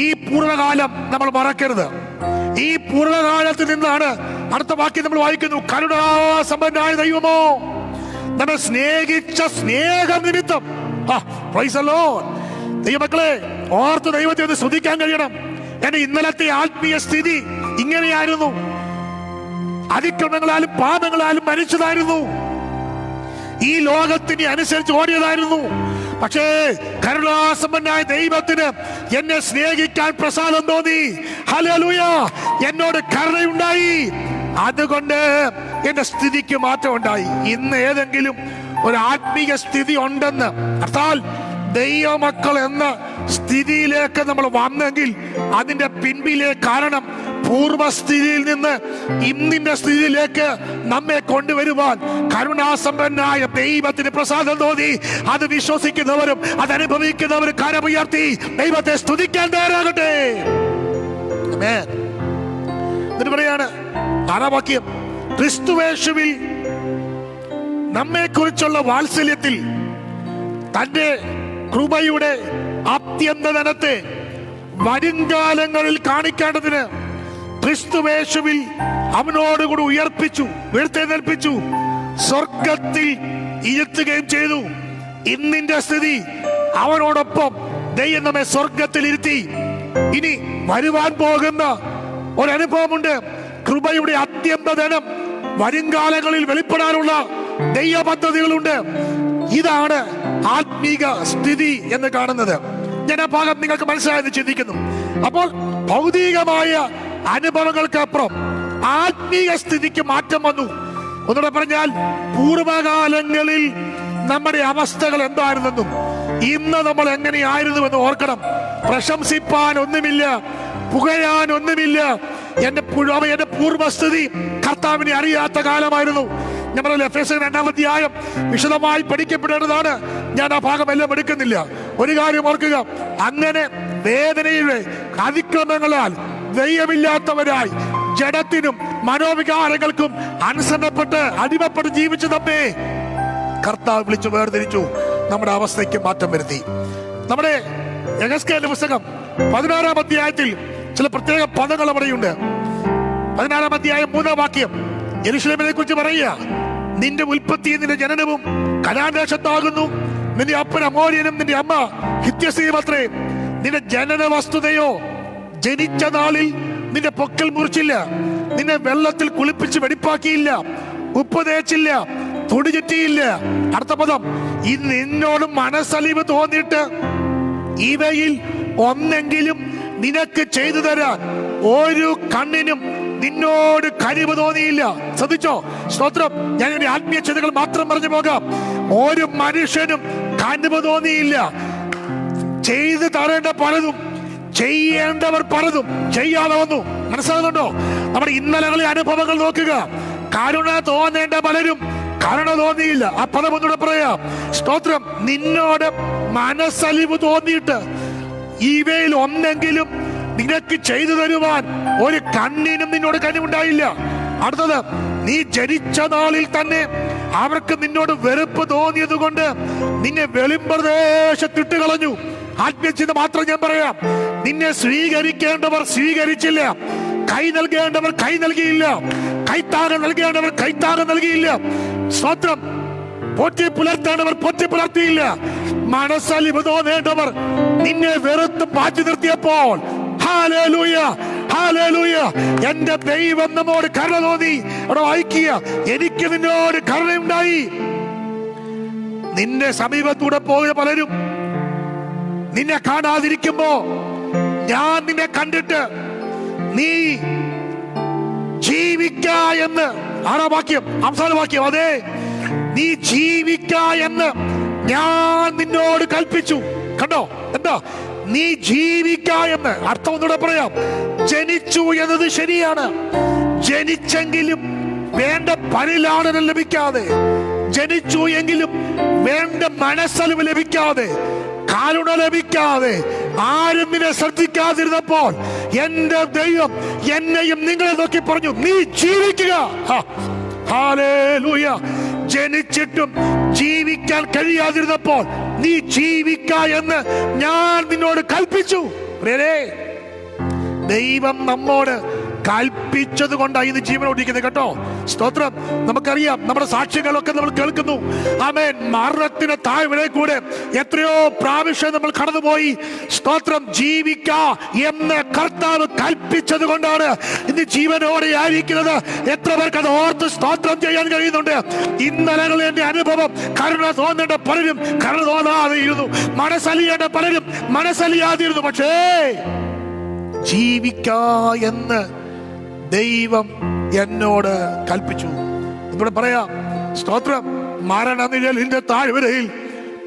ഈ പൂർവ്വകാലം നമ്മൾ മറക്കരുത്. ഈ പൂർവ്വകാലത്ത് നിന്നാണ് അടുത്ത വാക്യം നമ്മൾ വായിക്കുന്നു, കരുണാസമ്പന്നനായ ദൈവമോ നമ്മെ സ്നേഹിച്ച സ്നേഹം നിമിത്തം. Price the Lord. ദൈവമക്കളെ, ഓർത്ത് ദൈവത്തെ ഒന്ന് സ്തുതിക്കാൻ കഴിയണം. എന്റെ ഇന്നലത്തെ ആത്മീയ സ്ഥിതി ഇങ്ങനെയായിരുന്നു. അതിക്രമങ്ങളാലും പാപങ്ങളാലും മരിച്ചതായിരുന്നു. ഈ ലോകത്തിന് അനുസരിച്ച് ഓടിയതായിരുന്നു. പക്ഷേ കരുണാസമ്പന്നനായ ദൈവത്തിന് എന്നെ സ്നേഹിക്കാൻ പ്രസാദം തോന്നി. ഹല്ലേലൂയ. എന്നോട് കരുണയുണ്ടായി. അതുകൊണ്ട് എന്റെ സ്ഥിതിക്ക് മാറ്റം ഉണ്ടായി. ഇന്ന് ഏതെങ്കിലും ഒരു ആത്മീയ സ്ഥിതി ഉണ്ടെന്ന്, അർത്ഥാൽ ദൈവമക്കൾ എന്ന സ്ഥിതിയിലേക്ക് നമ്മൾ വന്നെങ്കിൽ അതിന്റെ പിൻപിലെ കാരണം പൂർവസ്ഥിതിയിൽ നിന്ന് ഇന്നിന്റെ സ്ഥിതിയിലേക്ക് നമ്മെ കൊണ്ടുവരുവാൻ കരുണാസമ്പന്നനായ ദൈവത്തിന് പ്രസാദം തോന്നി. അത് വിശ്വസിക്കുന്നവരും അതനുഭവിക്കുന്നവരും കരമുയർത്തി ദൈവത്തെ സ്തുതിക്കാൻ തയ്യാറാകട്ടെ. എന്നിട്ട് പറയാണ് 6-ാം വാക്യം, ക്രിസ്തുവേശുവിൽ നമ്മെ കുറിച്ചുള്ള വാത്സല്യത്തിൽ തന്റെ കൃപയുടെ അത്യന്തധനത്തെ വരുംകാലങ്ങളിൽ കാണിക്കേണ്ടതിന് ക്രിസ്തുവേശുവിൽ അവനോടുകൂടി ഉയർത്തെഴുന്നേൽപ്പിച്ചു, സ്വർഗത്തിൽ ഇരുത്തുകയും ചെയ്തു. ഇന്നിന്റെ സ്ഥിതി അവനോടൊപ്പം ദൈവം നമ്മെ സ്വർഗത്തിൽ ഇരുത്തി. ഇനി വരുവാൻ പോകുന്ന ഒരനുഭവമുണ്ട്. കൃപയുടെ അത്യന്തധനം വരുംകാലങ്ങളിൽ വെളിപ്പെടാനുള്ള ദൈവ പദ്ധതികളുണ്ട്. ഇതാണ് ആത്മീക സ്ഥിതി എന്ന് കാണുന്നത്. ഞാൻ ആ ഭാഗം നിങ്ങൾക്ക് മനസ്സിലായെന്ന് ചിന്തിക്കുന്നു. അപ്പോൾ ഭൗതികമായ അനുഭവങ്ങൾക്കപ്പുറം ആത്മീക സ്ഥിതിക്ക് മാറ്റം വന്നു. ഒന്നുകൂടെ പറഞ്ഞാൽ, പൂർവകാലങ്ങളിൽ നമ്മുടെ അവസ്ഥകൾ എന്തായിരുന്നെന്നും ഇന്ന് നമ്മൾ എങ്ങനെയായിരുന്നുവെന്ന് ഓർക്കണം. പ്രശംസിപ്പാൻ ഒന്നുമില്ല, പുകയാൻ ഒന്നുമില്ല. എന്റെ പൂർവസ്ഥിതി കർത്താവിനെ അറിയാത്ത കാലമായിരുന്നു. നമ്മൾ എഫേസ്യർ 2-ാം അധ്യായം വിശദമായി പഠിക്കപ്പെടേണ്ടതാണ്. ഞാൻ ആ ഭാഗം എല്ലാം എടുക്കുന്നില്ല. ഒരു കാര്യം ഓർക്കുക, അങ്ങനെ വേദനയുടെ അതിക്രമങ്ങളാൽ ദൈവമില്ലാത്തവരായി ജഡത്തിനും മനോവികാരങ്ങൾക്കും അനുസരണപ്പെട്ട് അടിമപ്പെട്ട് ജീവിച്ചു നമ്മെ കർത്താവ് വിളിച്ചു വേർതിരിച്ചു. നമ്മുടെ അവസ്ഥയ്ക്ക് മാറ്റം വരുത്തി. നമ്മുടെ യെഹെസ്കേലിന്റെ പുസ്തകം 16-ാം അധ്യായത്തിൽ ചില പ്രത്യേക പദങ്ങൾ അവിടെയുണ്ട്. 16-ാം അധ്യായം 3-ാം വാക്യം യെരൂശലേമിനെ കുറിച്ച് പറയുക, നിന്റെ ഉൽപ്പത്തി നിന്റെ ജനനവും കനാൻ ദേശത്താകുന്നു. നിന്റെ അപ്പൻ അമോര്യനും നിന്റെ അമ്മ ഹിത്യസ്ത്രീയും അത്രേ. നിന്റെ ജനന വസ്തുതയോ ജനിച്ച നാളിൽ നിന്റെ പൊക്കൽ മുറിച്ചില്ല, നിന്നെ വെള്ളത്തിൽ കുളിപ്പിച്ച് വെടിപ്പാക്കിയില്ല, ഉപ്പ് തേച്ചില്ല, തുണി ചുറ്റിയില്ല. അടുത്ത പദം, ഇത് നിന്നോട് മനസ്സലിവ് തോന്നിയിട്ട് ഇവയിൽ ഒന്നെങ്കിലും നിനക്ക് ചെയ്തു തരാൻ ഒരു കണ്ണിനും നിന്നോട് കഴിവ് തോന്നിയില്ല. ശ്രദ്ധിച്ചോ? സ്തോത്രം. ഞാൻ എന്റെ ആത്മീയ ചിന്തകൾ മാത്രം പറഞ്ഞു പോകാം. ഒരു മനുഷ്യനും കഴിവ് തോന്നിയില്ല. ചെയ്തു തരേണ്ട പലതും ചെയ്യേണ്ടവർ പലതും ചെയ്യാതെ വന്നു. മനസ്സിലാകുന്നുണ്ടോ? നമ്മുടെ ഇന്നലകളിലെ അനുഭവങ്ങൾ നോക്കുക. കരുണ തോന്നേണ്ട പലരും കരുണ തോന്നിയില്ല. ആ പദം ഒന്നുകൂടെ പറയാം. സ്തോത്രം. നിന്നോട് മനസ്സലിവ് തോന്നിയിട്ട് ഇവയിൽ ഒന്നെങ്കിലും നിനക്ക് ചെയ്തു തരുവാൻ ഒരു കണ്ണിനും നിന്നോട് കനിവുണ്ടായില്ല. അടുത്തത്, നീ ജനിച്ച നാളിൽ തന്നെ അവർക്ക് നിന്നോട് വെറുപ്പ് തോന്നിയത് കൊണ്ട് നിന്നെ വെളിമ്പ്രദേശത്തിട്ട് കളഞ്ഞു. ആത്മീയചിന്ത മാത്രം ഞാൻ പറയാം. നിന്നെ സ്വീകരിക്കേണ്ടവർ സ്വീകരിച്ചില്ല, കൈ നൽകേണ്ടവർ കൈ നൽകിയില്ല, കൈത്താങ്ങ് നൽകേണ്ടവർ കൈത്താങ്ങ് നൽകിയില്ല. സ്വത്രം പോറ്റി പുലർത്തേണ്ടവർ പോറ്റി പുലർത്തിയില്ല. മനസ്സലിവ് തോന്നേണ്ടവർ നിന്നെ വെറുത്ത് മാറ്റി നിർത്തിയപ്പോൾ ഹല്ലേലൂയ, ഹല്ലേലൂയ, എന്റെ ദൈവം നമ്മോട് കരുണ തോന്നി. അവിടെ വായിക്കുക, എനിക്ക് നിന്നോട് കരുണയുണ്ടായി. നിന്റെ സമീപത്തൂടെ പോയ പലരും നിന്നെ കാണാതിരിക്കുമ്പോ ഞാൻ നിന്നെ കണ്ടിട്ട് നീ ജീവിക്ക എന്ന്, 6-ാം വാക്യം അവസാന വാക്യം, അതെ, നീ ജീവിക്ക എന്ന് ഞാൻ നിന്നോട് കൽപ്പിച്ചു. കണ്ടോ? എന്താ? നീ ജീവിക്ക എന്ന്. അർത്ഥം ഒന്നുകൂടെ പറയാം. ജനിച്ചു എന്നത് ശരിയാണ്. ജനിച്ചെങ്കിലും വേണ്ട പരിലാളനം ലഭിക്കാതെ, ജനിച്ചു എങ്കിലും വേണ്ട മനസ്സലിവ് ലഭിക്കാതെ, കരുണ ലഭിക്കാതെ, ആരും നിന്നെ ശ്രദ്ധിക്കാതിരുന്നപ്പോൾ എന്റെ ദൈവം എന്നെയും നിങ്ങളെ നോക്കി പറഞ്ഞു, നീ ജീവിക്കുക. ഹല്ലേലൂയ. ജനിച്ചിട്ടും ജീവിക്കാൻ കഴിയാതിരുന്നപ്പോൾ നീ ജീവിക്ക എന്ന് ഞാൻ നിന്നോട് കൽപ്പിച്ചു. ദൈവം നമ്മോട് കൽപ്പിച്ചത് കൊണ്ടാണ് ഇന്ന് ജീവനോടിക്കുന്നത് കേട്ടോ. സ്തോത്രം. നമുക്കറിയാം, നമ്മുടെ സാക്ഷ്യങ്ങളൊക്കെ നമ്മൾ കേൾക്കുന്നു. ആമേൻ. മരണത്തിന് താഴ്വരെ കൂടെ എത്രയോ പ്രാവശ്യം നമ്മൾ കടന്നുപോയി. സ്തോത്രം. ജീവിക്ക എന്ന് കർത്താവ് കൽപ്പിച്ചത് കൊണ്ടാണ് ഇന്ന് ജീവനോടെ ആയിരിക്കുന്നത്. എത്ര പേർക്ക് അത് ഓർത്ത് സ്തോത്രം ചെയ്യാൻ കഴിയുന്നുണ്ട്? ഇന്നലകളിൽ എന്റെ അനുഭവം, കരുണ തോന്നേണ്ട പലരും കരുണ തോന്നാതെ ഇരുന്നു, മനസ്സലിയേണ്ട പലരും മനസ്സലിയാതിരുന്നു. പക്ഷേ ജീവിക്ക എന്ന് ദൈവം എന്നോട് കൽപ്പിച്ചു. എന്നോട് പറയാം, സ്തോത്രം. മരണനിഴലിന്റെ താഴ്വരയിൽ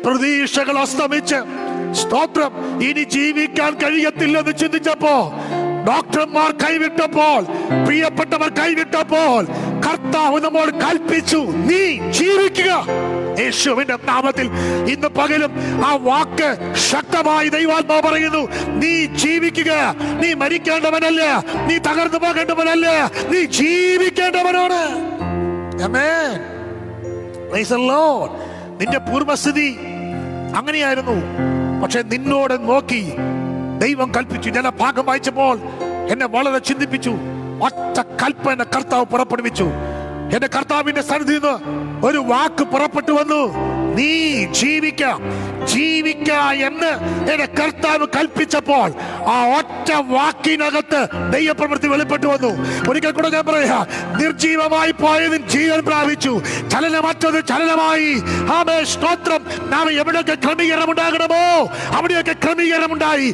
പ്രതീക്ഷകൾ അസ്തമിച്ച്, സ്തോത്രം, ഇനി ജീവിക്കാൻ കഴിയത്തില്ലെന്ന് ചിന്തിച്ചപ്പോ, ഡോക്ടർമാർ കൈവിട്ടപ്പോൾ, പ്രിയപ്പെട്ടവർ കൈവിട്ടപ്പോൾ, കർത്താവ് നമ്മോട് കൽപ്പിച്ചു, നീ ജീവിക്കുക. യേശുവിന്റെ നാമത്തിൽ ഇന്ന് പകലും ആ വാക്ക് ശക്തമായി ദൈവാത്മാവ് പറയുന്നു, നീ ജീവിക്കുക. നീ മരിക്കേണ്ടവനല്ല, നീ തകർന്നു പോകേണ്ടവനല്ല, നീ ജീവിക്കേണ്ടവനാണ്. ആമേൻ. Praise the Lord. നിന്റെ പൂർവസ്ഥിതി അങ്ങനെയായിരുന്നു, പക്ഷെ നിന്നോട് നോക്കി ദൈവം കൽപ്പിച്ചു. ഞാൻ ആ ഭാഗം വായിച്ചപ്പോൾ എന്നെ വളരെ ചിന്തിപ്പിച്ചു. ഒറ്റ കൽപ്പന കർത്താവ് പുറപ്പെടുവിച്ചു. എന്റെ കർത്താവിന്റെ സന്നിധിയിൽ നിന്ന് ഒരു വാക്ക് പുറപ്പെട്ടു വന്നു, നീ ജീവിക്ക. ജീവിക്ക എന്ന് എന്റെ കർത്താവ് കൽപ്പിച്ചപ്പോൾ ആ ഒറ്റ വാക്കിനകത്ത് ദൈവപ്രവൃത്തി വെളിപ്പെട്ടു വന്നു. ഒരിക്കൽ കൂടെ ഞാൻ പറയാ, നിർജീവമായി പോയതിന് ജീവൻ പ്രാപിച്ചു, ചലനമറ്റത് ചലനമായി. ആമേൻ. സ്തോത്രം. നാം എവിടെയൊക്കെ ക്രമീകരണം ഉണ്ടാകണമോ അവിടെയൊക്കെ ക്രമീകരണം ഉണ്ടായി.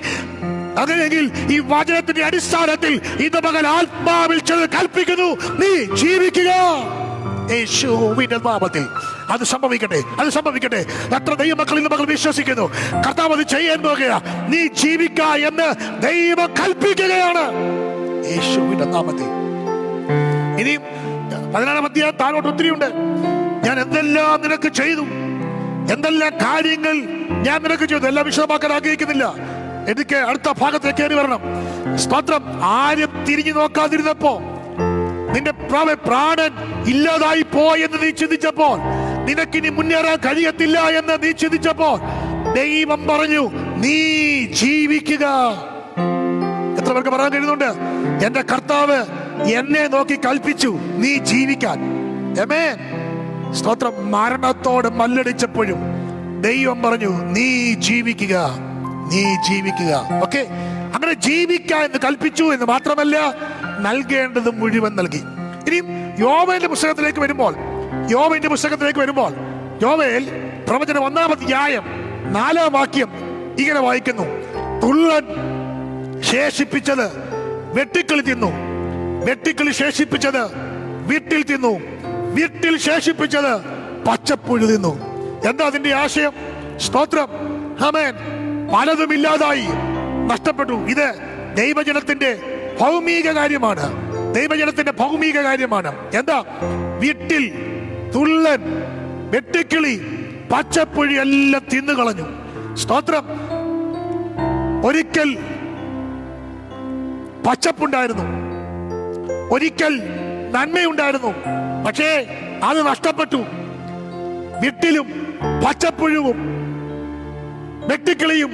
അങ്ങനെയെങ്കിൽ ഈ വചനത്തിന്റെ അടിസ്ഥാനത്തിൽ ഇന്ന് പകൽ ആത്മാവിൽ ചെന്ന് കൽപ്പിക്കുന്നു, നീ ജീവിക്കുക. യേശുവിന്റെ നാമത്തിൽ അത് സംഭവിക്കട്ടെ, അത് സംഭവിക്കട്ടെ. എത്ര ദൈവമക്കൾ ഇന്ന് മക്കൾ വിശ്വസിക്കുന്നു കർത്താവ് അത് ചെയ്യാൻ പോകുക. നീ ജീവിക്ക എന്ന് ദൈവം കൽപ്പിക്കുകയാണ് യേശുവിന്റെ നാമത്തിൽ. ഇനിയും 14-ാം അധ്യായം താഴോട്ട് ഒത്തിരിയുണ്ട്. ഞാൻ എന്തെല്ലാം നിനക്ക് ചെയ്തു, എന്തെല്ലാം കാര്യങ്ങൾ ഞാൻ നിനക്ക് ചെയ്തു, എല്ലാം വിശദമാക്കാൻ ആഗ്രഹിക്കുന്നില്ല. എനിക്ക് അടുത്ത ഭാഗത്തേക്ക് കയറി വരണം. സ്തോത്രം. ആരും തിരിഞ്ഞു നോക്കാതിരുന്നപ്പോ, നിന്റെ പ്രാണൻ ഇല്ലാതായി പോയെന്ന് നീ ചിന്തിച്ചപ്പോൾ, നിനക്കിനി മുന്നേറാൻ കഴിയത്തില്ല എന്ന് നീ ചിന്തിച്ചപ്പോൾ, ദൈവം പറഞ്ഞു, നീ ജീവിക്കുക. എത്ര പേർക്ക് പറയാൻ കഴിയുന്നുണ്ട്? എന്റെ കർത്താവ് എന്നെ നോക്കി കൽപ്പിച്ചു, നീ ജീവിക്കാൻ. ആമേൻ. സ്തോത്രം. മരണത്തോട് മല്ലടിച്ചപ്പോഴും ദൈവം പറഞ്ഞു, നീ ജീവിക്കുക, നീ ജീവിക്കുക. ഓക്കെ. അങ്ങനെ ജീവിക്കുക എന്ന് കൽപ്പിച്ചു എന്ന് മാത്രമല്ല, നൽകേണ്ടത് മുഴുവൻ നൽകി. ഇനിയും യോവേലിന്റെ പുസ്തകത്തിലേക്ക് വരുമ്പോൾ, യോവേൽ പ്രവചനം 1-ാം അധ്യായം 4-ാം വാക്യം ഇങ്ങനെ വായിക്കുന്നു, തുള്ളൻ ശേഷിപ്പിച്ചത് വെട്ടിക്കിളി തിന്നു, വെട്ടിക്കിളി ശേഷിപ്പിച്ചത് വീട്ടിൽ തിന്നു, വീട്ടിൽ ശേഷിപ്പിച്ചത് പച്ചപ്പുഴു തിന്നു. എന്താ അതിന്റെ ആശയം? സ്തോത്രം. ആമേൻ. പലതും ഇല്ലാതായി, നഷ്ടപ്പെട്ടു. ഇത് ദൈവജനത്തിന്റെ ഭൗമിക കാര്യമാണ്, ദൈവജനത്തിന്റെ ഭൗമിക കാര്യമാണ്. എന്താ? വീട്ടിൽ തുള്ളൻ, വെട്ടിക്കിളി, പച്ചപ്പുഴി എല്ലാം തിന്നുകളഞ്ഞു. സ്തോത്രം. ഒരിക്കൽ പച്ചപ്പുണ്ടായിരുന്നു, ഒരിക്കൽ നന്മയുണ്ടായിരുന്നു, പക്ഷേ അത് നഷ്ടപ്പെട്ടു. വീട്ടിലും പച്ചപ്പുഴുവും വെട്ടിക്കിളിയും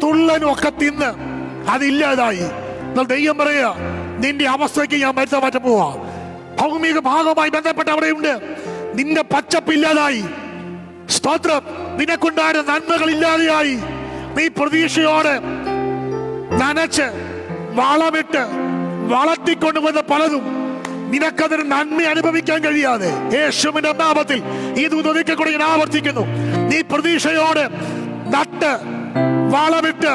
തുള്ളനും ഒക്കെ തിന്ന് അതില്ലാതായി. ദൈവം പറയുക, നിന്റെ അവസ്ഥയ്ക്ക് ഞാൻ മരുന്ന് മാറ്റം പോവാ. ഭൗമിക ഭാഗവുമായി ബന്ധപ്പെട്ട അവിടെയുണ്ട്. നിന്റെ പച്ചപ്പില്ലാതായി. സ്തോത്രം. നിനക്കുണ്ടായ നന്മകൾ ഇല്ലാതെയായി. നീ പ്രതീക്ഷയോടെ നനച്ച് വളമിട്ട് വളർത്തിക്കൊണ്ടുവന്ന പലതും നിനക്കതിന് നന്മ അനുഭവിക്കാൻ കഴിയാതെ, യേശുവിന്റെ നാമത്തിൽ ഈ ദൂതൊരിക്കൽ കൂടി ഞാൻ ആവർത്തിക്കുന്നു, നീ പ്രതീക്ഷയോടെ നട്ട് വളമിട്ട്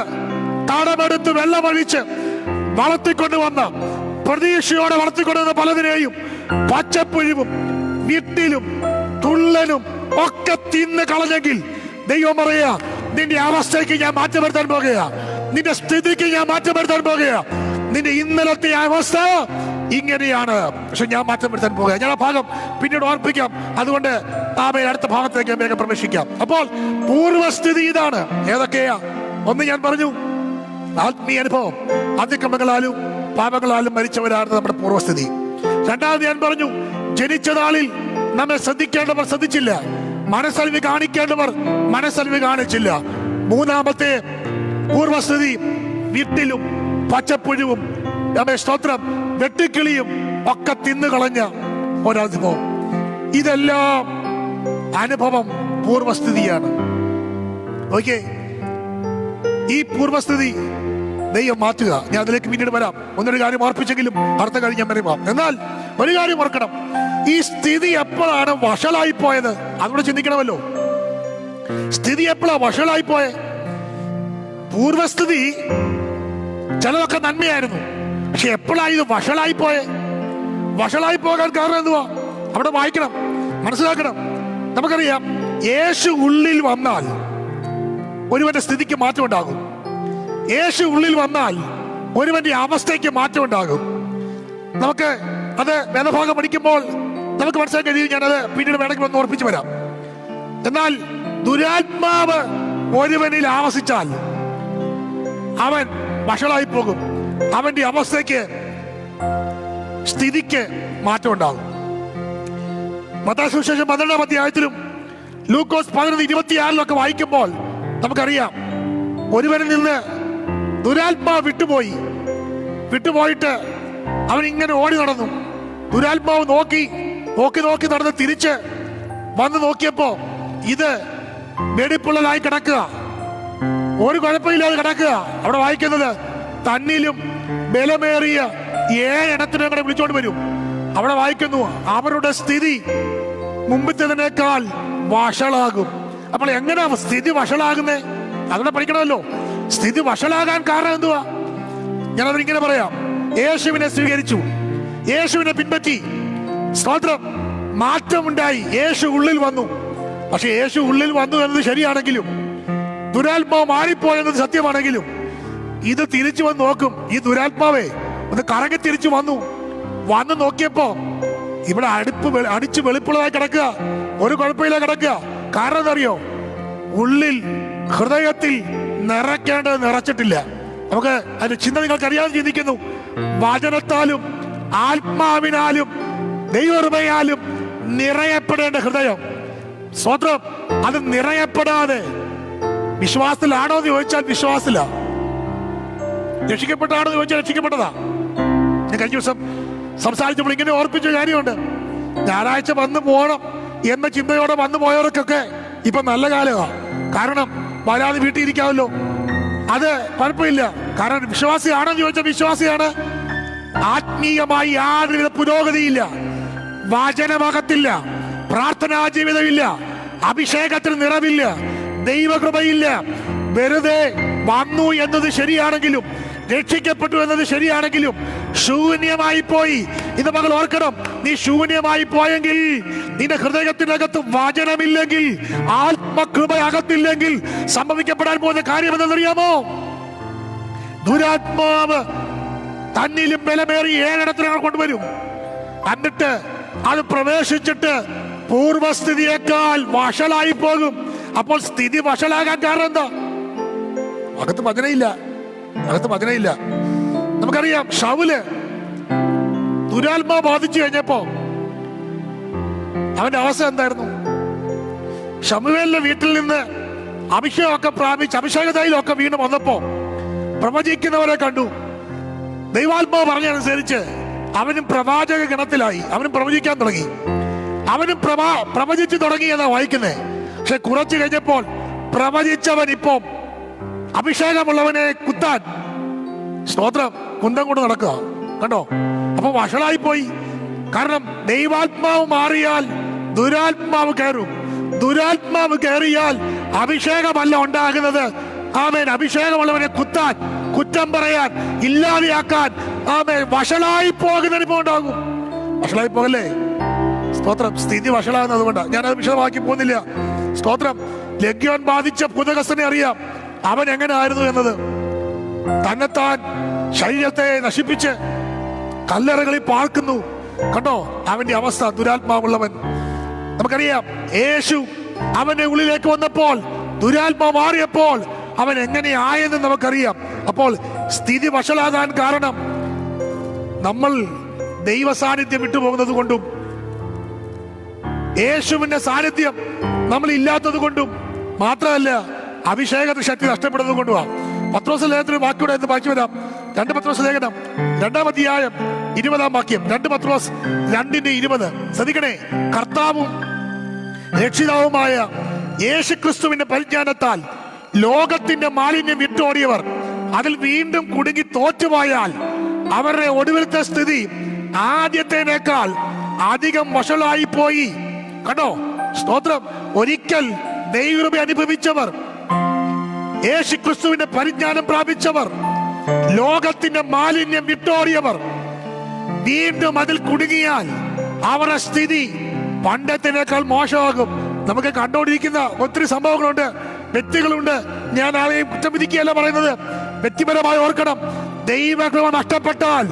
തടമെടുത്ത് വെള്ളമൊഴിച്ച് വളർത്തിക്കൊണ്ടുവന്ന, പ്രതീക്ഷയോടെ വളർത്തിക്കൊണ്ടുവന്ന പലതിനെയും പച്ചപ്പുഴുവും വീട്ടിലും തുള്ളനും ഒക്കെ തിന്ന് കളഞ്ഞെങ്കിൽ, ദൈവം പറയുക, നിന്റെ അവസ്ഥയ്ക്ക് ഞാൻ മാറ്റം വരുത്താൻ പോകുക, നിന്റെ സ്ഥിതിക്ക് ഞാൻ മാറ്റം വരുത്താൻ പോകുക. നിന്റെ ഇന്നലത്തെ അവസ്ഥ ഇങ്ങനെയാണ്, പക്ഷെ ഞാൻ മാറ്റം വരുത്താൻ പോകുക. ഞാൻ ആ ഭാഗം പിന്നീട് ഓർപ്പിക്കാം. അതുകൊണ്ട് അടുത്ത ഭാഗത്തേക്ക് വേഗം പ്രവേശിക്കാം. അപ്പോൾ പൂർവസ്ഥിതി ഇതാണ്. ഏതൊക്കെയാ? ഒന്ന് ഞാൻ പറഞ്ഞു, ആത്മീയ അനുഭവം, അതിക്രമങ്ങളാലും പാപങ്ങളാലും മരിച്ചവരാണ് നമ്മുടെ പൂർവസ്ഥിതി. രണ്ടാമത് ഞാൻ പറഞ്ഞു, ജനിച്ച നാളിൽ നമ്മെ ശ്രദ്ധിക്കേണ്ടവർ ശ്രദ്ധിച്ചില്ല, മനസ്സലിവ് കാണിക്കേണ്ടവർ മനസ്സലിവ് കാണിച്ചില്ല. മൂന്നാമത്തെ പൂർവസ്ഥിതി, വീട്ടിലും പച്ചപ്പുഴുവും സ്തോത്രം, വെട്ടുക്കിളിയും ഒക്കെ തിന്നു കളഞ്ഞ ഒരനുഭവം. ഇതെല്ലാം അനുഭവം പൂർവസ്ഥിതിയാണ്. ഓക്കെ, ഈ പൂർവസ്ഥിതി ദൈവം മാറ്റുക. ഞാൻ അതിലേക്ക് പിന്നീട് വരാം. ഒന്നൊരു കാര്യം ഓർപ്പിച്ചെങ്കിലും അടുത്ത കാര്യം ഞാൻ വരാം. എന്നാൽ ഒരു കാര്യം ഓർക്കണം, ഈ സ്ഥിതി എപ്പോഴാണ് വഷളായി പോയത്? അതുകൂടെ ചിന്തിക്കണമല്ലോ. സ്ഥിതി എപ്പോഴാ വഷളായി പോയെ? പൂർവസ്ഥിതി ചിലതൊക്കെ നന്മയായിരുന്നു, പക്ഷെ എപ്പോഴാണ് ഇത് വഷളായി പോയെ? വഷളായി പോകാൻ കാരണം എന്തുവാ? അവിടെ വായിക്കണം, മനസ്സിലാക്കണം. നമുക്കറിയാം, യേശു ഉള്ളിൽ വന്നാൽ ഒരുവന്റെ സ്ഥിതിക്ക് മാറ്റം ഉണ്ടാകും. യേശു ഉള്ളിൽ വന്നാൽ ഒരുവന്റെ അവസ്ഥയ്ക്ക് മാറ്റം ഉണ്ടാകും. നമുക്ക് അത് വേദഭാഗം പഠിക്കുമ്പോൾ നമുക്ക് മനസ്സിലാക്കാൻ കഴിയും. ഞാനത് പിന്നീട് വേണമെങ്കിൽ ഒന്ന് ഓർപ്പിച്ചു വരാം. എന്നാൽ ദുരാത്മാവ് ഒരുവനിൽ ആവസിച്ചാൽ അവൻ വഷളായി പോകും. അവന്റെ അവസ്ഥയ്ക്ക്, സ്ഥിതിക്ക് മാറ്റം ഉണ്ടാകും. മത്തായി സുവിശേഷം 12-ാം അധ്യായത്തിലും ലൂക്കോസ് 11:26 വായിക്കുമ്പോൾ നമുക്കറിയാം, ഒരുവനിൽ നിന്ന് ദുരാത്മാവ് വിട്ടുപോയിട്ട് അവൻ ഇങ്ങനെ ഓടി നടന്നു. ദുരാത്മാവ് നോക്കി നടന്ന് തിരിച്ച് വന്ന് നോക്കിയപ്പോ ഇത് വെടിപ്പുള്ളതായി കിടക്കുക, ഒരു കുഴപ്പമില്ലാതെ കിടക്കുക. അവിടെ വായിക്കുന്നത്, തന്നിലും ബലമേറിയ 7 എണ്ണത്തിനെ കൂടെ വിളിച്ചോണ്ട് വരും. അവിടെ വായിക്കുന്നു, അവരുടെ സ്ഥിതി മുമ്പത്തേതിനേക്കാൾ വഷളാകും. അപ്പോൾ എങ്ങനെയാ സ്ഥിതി വഷളാകുന്നേ? അതോടെ പഠിക്കണമല്ലോ. സ്ഥിതി വഷളാകാൻ കാരണം എന്തുവാ? ഞാനതിങ്ങനെ പറയാം. യേശുവിനെ സ്വീകരിച്ചു, യേശുവിനെ പിൻപറ്റി, സ്തോത്രം, മാറ്റമുണ്ടായി. യേശു ഉള്ളിൽ വന്നു. പക്ഷെ യേശു ഉള്ളിൽ വന്നു എന്നത് ശരിയാണെങ്കിലും, ദുരാത്മാവ് മാറിപ്പോയെന്നത് സത്യമാണെങ്കിലും, ഇത് തിരിച്ചു വന്ന് നോക്കും. ഈ ദുരാത്മാവേ ഒന്ന് കറങ്ങി തിരിച്ചു വന്ന് നോക്കിയപ്പോ ഇവിടെ അടിച്ച് വെളിപ്പുള്ളതായി കിടക്കുക, ഒരു കുഴപ്പമില്ല കിടക്കുക. കാരണം എന്തറിയോ? ഉള്ളിൽ, ഹൃദയത്തിൽ നിറയ്ക്കേണ്ടത് നിറച്ചിട്ടില്ല. നമുക്ക് അതിന്റെ ചിന്ത നിങ്ങൾക്ക് അറിയാതെ ചിന്തിക്കുന്നു. വചനത്താലും ആത്മാവിനാലും ദൈവകൃപയാലും നിറയപ്പെടേണ്ട ഹൃദയം, സ്വതന്ത്രം, അത് നിറയപ്പെടാതെ വിശ്വാസത്തിലാണോ എന്ന് ചോദിച്ചാൽ വിശ്വാസത്തില. രക്ഷിക്കപ്പെട്ടാണോ എന്ന് ചോദിച്ചാൽ രക്ഷിക്കപ്പെട്ടതാ. ഞാൻ കഴിഞ്ഞ ദിവസം സംസാരിച്ചപ്പോൾ ഇങ്ങനെ ഓർപ്പിച്ച കാര്യമുണ്ട്. ഞായറാഴ്ച വന്നു പോകണം എന്ന ചിന്തയോടെ വന്നു പോയവർക്കൊക്കെ ഇപ്പൊ നല്ല കാലമാണ്. കാരണം വരാതെ വീട്ടിൽ ഇരിക്കാമല്ലോ. അത് കുഴപ്പമില്ല. കാരണം വിശ്വാസിയാണെന്ന് ചോദിച്ചാൽ വിശ്വാസിയാണ്. ആത്മീയമായി യാതൊരുവിധ പുരോഗതിയില്ല, വചനമകത്തില്ല, പ്രാർത്ഥനാ ജീവിതമില്ല, അഭിഷേകത്തിന് നിറവില്ല, ദൈവകൃപയില്ല. വെറുതെ വന്നു എന്നത് ശരിയാണെങ്കിലും, രക്ഷിക്കപ്പെട്ടു എന്നത് ശരിയാണെങ്കിലും ശൂന്യമായി പോയി. ഇത് മകൾ ഓർക്കണം, നീ ശൂന്യമായി പോയെങ്കിൽ, നിന്റെ ഹൃദയത്തിനകത്ത് വചനമില്ലെങ്കിൽ, ആത്മകൃപ അകത്തില്ലെങ്കിൽ സംഭവിക്കപ്പെടാൻ പോകുന്ന കാര്യം എന്തെന്നറിയാമോ? ദുരാത്മാവ് തന്നിലും ബലമേറി 7 എണ്ണത്തിനെ കൊണ്ടുവരും. എന്നിട്ട് അത് പ്രവേശിച്ചിട്ട് പൂർവസ്ഥിതിയേക്കാൾ വഷളായി പോകും. അപ്പോൾ സ്ഥിതി വഷളാകാൻ കാരണം എന്താ? അകത്ത് വചനയില്ല. നമുക്കറിയാം, ശൗല് ദുരാത്മാവ് ബാധിച്ചു കഴിഞ്ഞപ്പോ അവന്റെ അവസ്ഥ എന്തായിരുന്നു? ശമൂവേലിന്റെ വീട്ടിൽ നിന്ന് അഭിഷേകമൊക്കെ പ്രാപിച്ച് അഭിഷേകതയിലൊക്കെ വീണ് വന്നപ്പോ പ്രവചിക്കുന്നവരെ കണ്ടു. ദൈവാത്മാവ് പറഞ്ഞനുസരിച്ച് അവനും പ്രവാചക ഗണത്തിലായി. അവനും പ്രവചിക്കാൻ തുടങ്ങി. അവനും പ്രവചിച്ചു തുടങ്ങി എന്നാ വായിക്കുന്നേ. പക്ഷെ കുറച്ചു കഴിഞ്ഞപ്പോൾ പ്രവചിച്ചവൻ ഇപ്പം അഭിഷേകമുള്ളവനെ കുത്താൻ, സ്തോത്രം, കുന്തം കൊണ്ട് നടക്കുക. കണ്ടോ? അപ്പൊ വഷളായി പോയി. കാരണം ദൈവാത്മാവ് മാറിയാൽ ദുരാത്മാവ് കയറും. ദുരാത്മാവ് കയറിയാൽ അഭിഷേകമല്ല ഉണ്ടാകുന്നത്. ആമേൻ. അഭിഷേകമുള്ളവനെ കുത്താൻ, കുറ്റം പറയാൻ, ഇല്ലാതെയാക്കാൻ, ആമേൻ, വഷളായി പോകുന്ന അനുഭവം ഉണ്ടാകും. വഷളായി പോകല്ലേ? സ്തോത്രം. സ്ഥിതി വഷളാകുന്നത് കൊണ്ടാണ്. ഞാനത് വിശദമാക്കി പോകുന്നില്ല. സ്തോത്രം. ലഗ്യോൻ ബാധിച്ച പുതകസ്ഥനെ അറിയാം അവൻ എങ്ങനെ ആയിരുന്നു എന്നത്. തന്നെത്താൻ ശരീരത്തെ നശിപ്പിച്ച് കല്ലറകളിൽ പാർക്കുന്നു. കണ്ടോ അവന്റെ അവസ്ഥ? ദുരാത്മാവുള്ളവൻ. നമുക്കറിയാം, യേശു അവന്റെ ഉള്ളിലേക്ക് വന്നപ്പോൾ, ദുരാത്മാവ് മാറിയപ്പോൾ അവൻ എങ്ങനെയായെന്ന് നമുക്കറിയാം. അപ്പോൾ സ്ഥിതി വഷളാകാൻ കാരണം നമ്മൾ ദൈവ സാന്നിധ്യം വിട്ടുപോകുന്നത് കൊണ്ടും യേശുവിന്റെ സാന്നിധ്യം നമ്മൾ ഇല്ലാത്തത് കൊണ്ടും മാത്രമല്ല, അഭിഷേകത്തിന് ശക്തി നഷ്ടപ്പെടുന്നത് കൊണ്ടുമാണ്. പത്രോസ് ലേഖനത്തിൽ വാക്കിയുടെ ബാക്കി വരാം. 2 പത്രോസ് ലേഖനം 2-ാം അധ്യായം 20-ാം വാക്യം. 2 പത്രോസ് 2:20. ശ്രദ്ധിക്കണേ. കർത്താവും രക്ഷിതാവുമായ യേശുക്രിസ്തുവിന്റെ പരിജ്ഞാനത്താൽ ലോകത്തിന്റെ മാലിന്യം വിട്ടോടിയവർ അതിൽ വീണ്ടും കുടുങ്ങി തോറ്റുപോയാൽ അവരുടെ ഒടുവിലത്തെ സ്ഥിതി ആദ്യത്തേനേക്കാൾ അധികം വഷളായി പോയി. കണ്ടോ? സ്തോത്രം. ഒരിക്കൽ ദൈവകൃപ അനുഭവിച്ചവർ, യേശുക്രിസ്തുവിന്റെ പരിജ്ഞാനം പ്രാപിച്ചവർ, ലോകത്തിന്റെ മാലിന്യം വിട്ടോടിയവർ വീണ്ടും അതിൽ കുടുങ്ങിയാൽ അവരുടെ സ്ഥിതി പണ്ടത്തേക്കാൾ മോശമാകും. നമുക്ക് കണ്ടുകൊണ്ടിരിക്കുന്ന ഒത്തിരി സംഭവങ്ങളുണ്ട്, വ്യക്തികളുണ്ട്. ഞാൻ ആരെയും കുറ്റം വിധിക്കുകയല്ല പറയുന്നത്. വ്യക്തിപരമായി ഓർക്കണം, ദൈവകൃപ നഷ്ടപ്പെട്ടാൽ,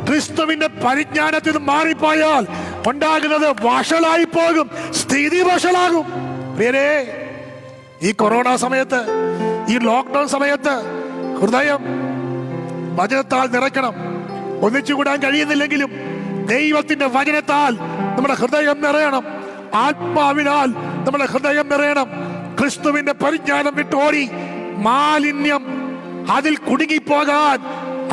ക്രിസ്തുവിന്റെ പരിജ്ഞാനത്തിൽ മാറിപ്പോയാൽ ഉണ്ടാകുന്നത് വഷളായി പോകും, സ്ഥിതി വഷളാകും. പ്രിയരേ, ഈ കൊറോണ സമയത്ത്, ഈ ലോക്ക്ഡൌൺ സമയത്ത് ഹൃദയം വചനത്താൽ നിറയ്ക്കണം. ഒന്നിച്ചുകൂടാൻ കഴിയുന്നില്ലെങ്കിലും ദൈവത്തിന്റെ വചനത്താൽ നമ്മുടെ ഹൃദയം നിറയണം. ആത്മാവിനാൽ നമ്മുടെ ഹൃദയം നിറയണം. ക്രിസ്തുവിന്റെ പരിജ്ഞാനം വിട്ടോടി മാലിന്യം അതിൽ കുടുങ്ങിപ്പോകാൻ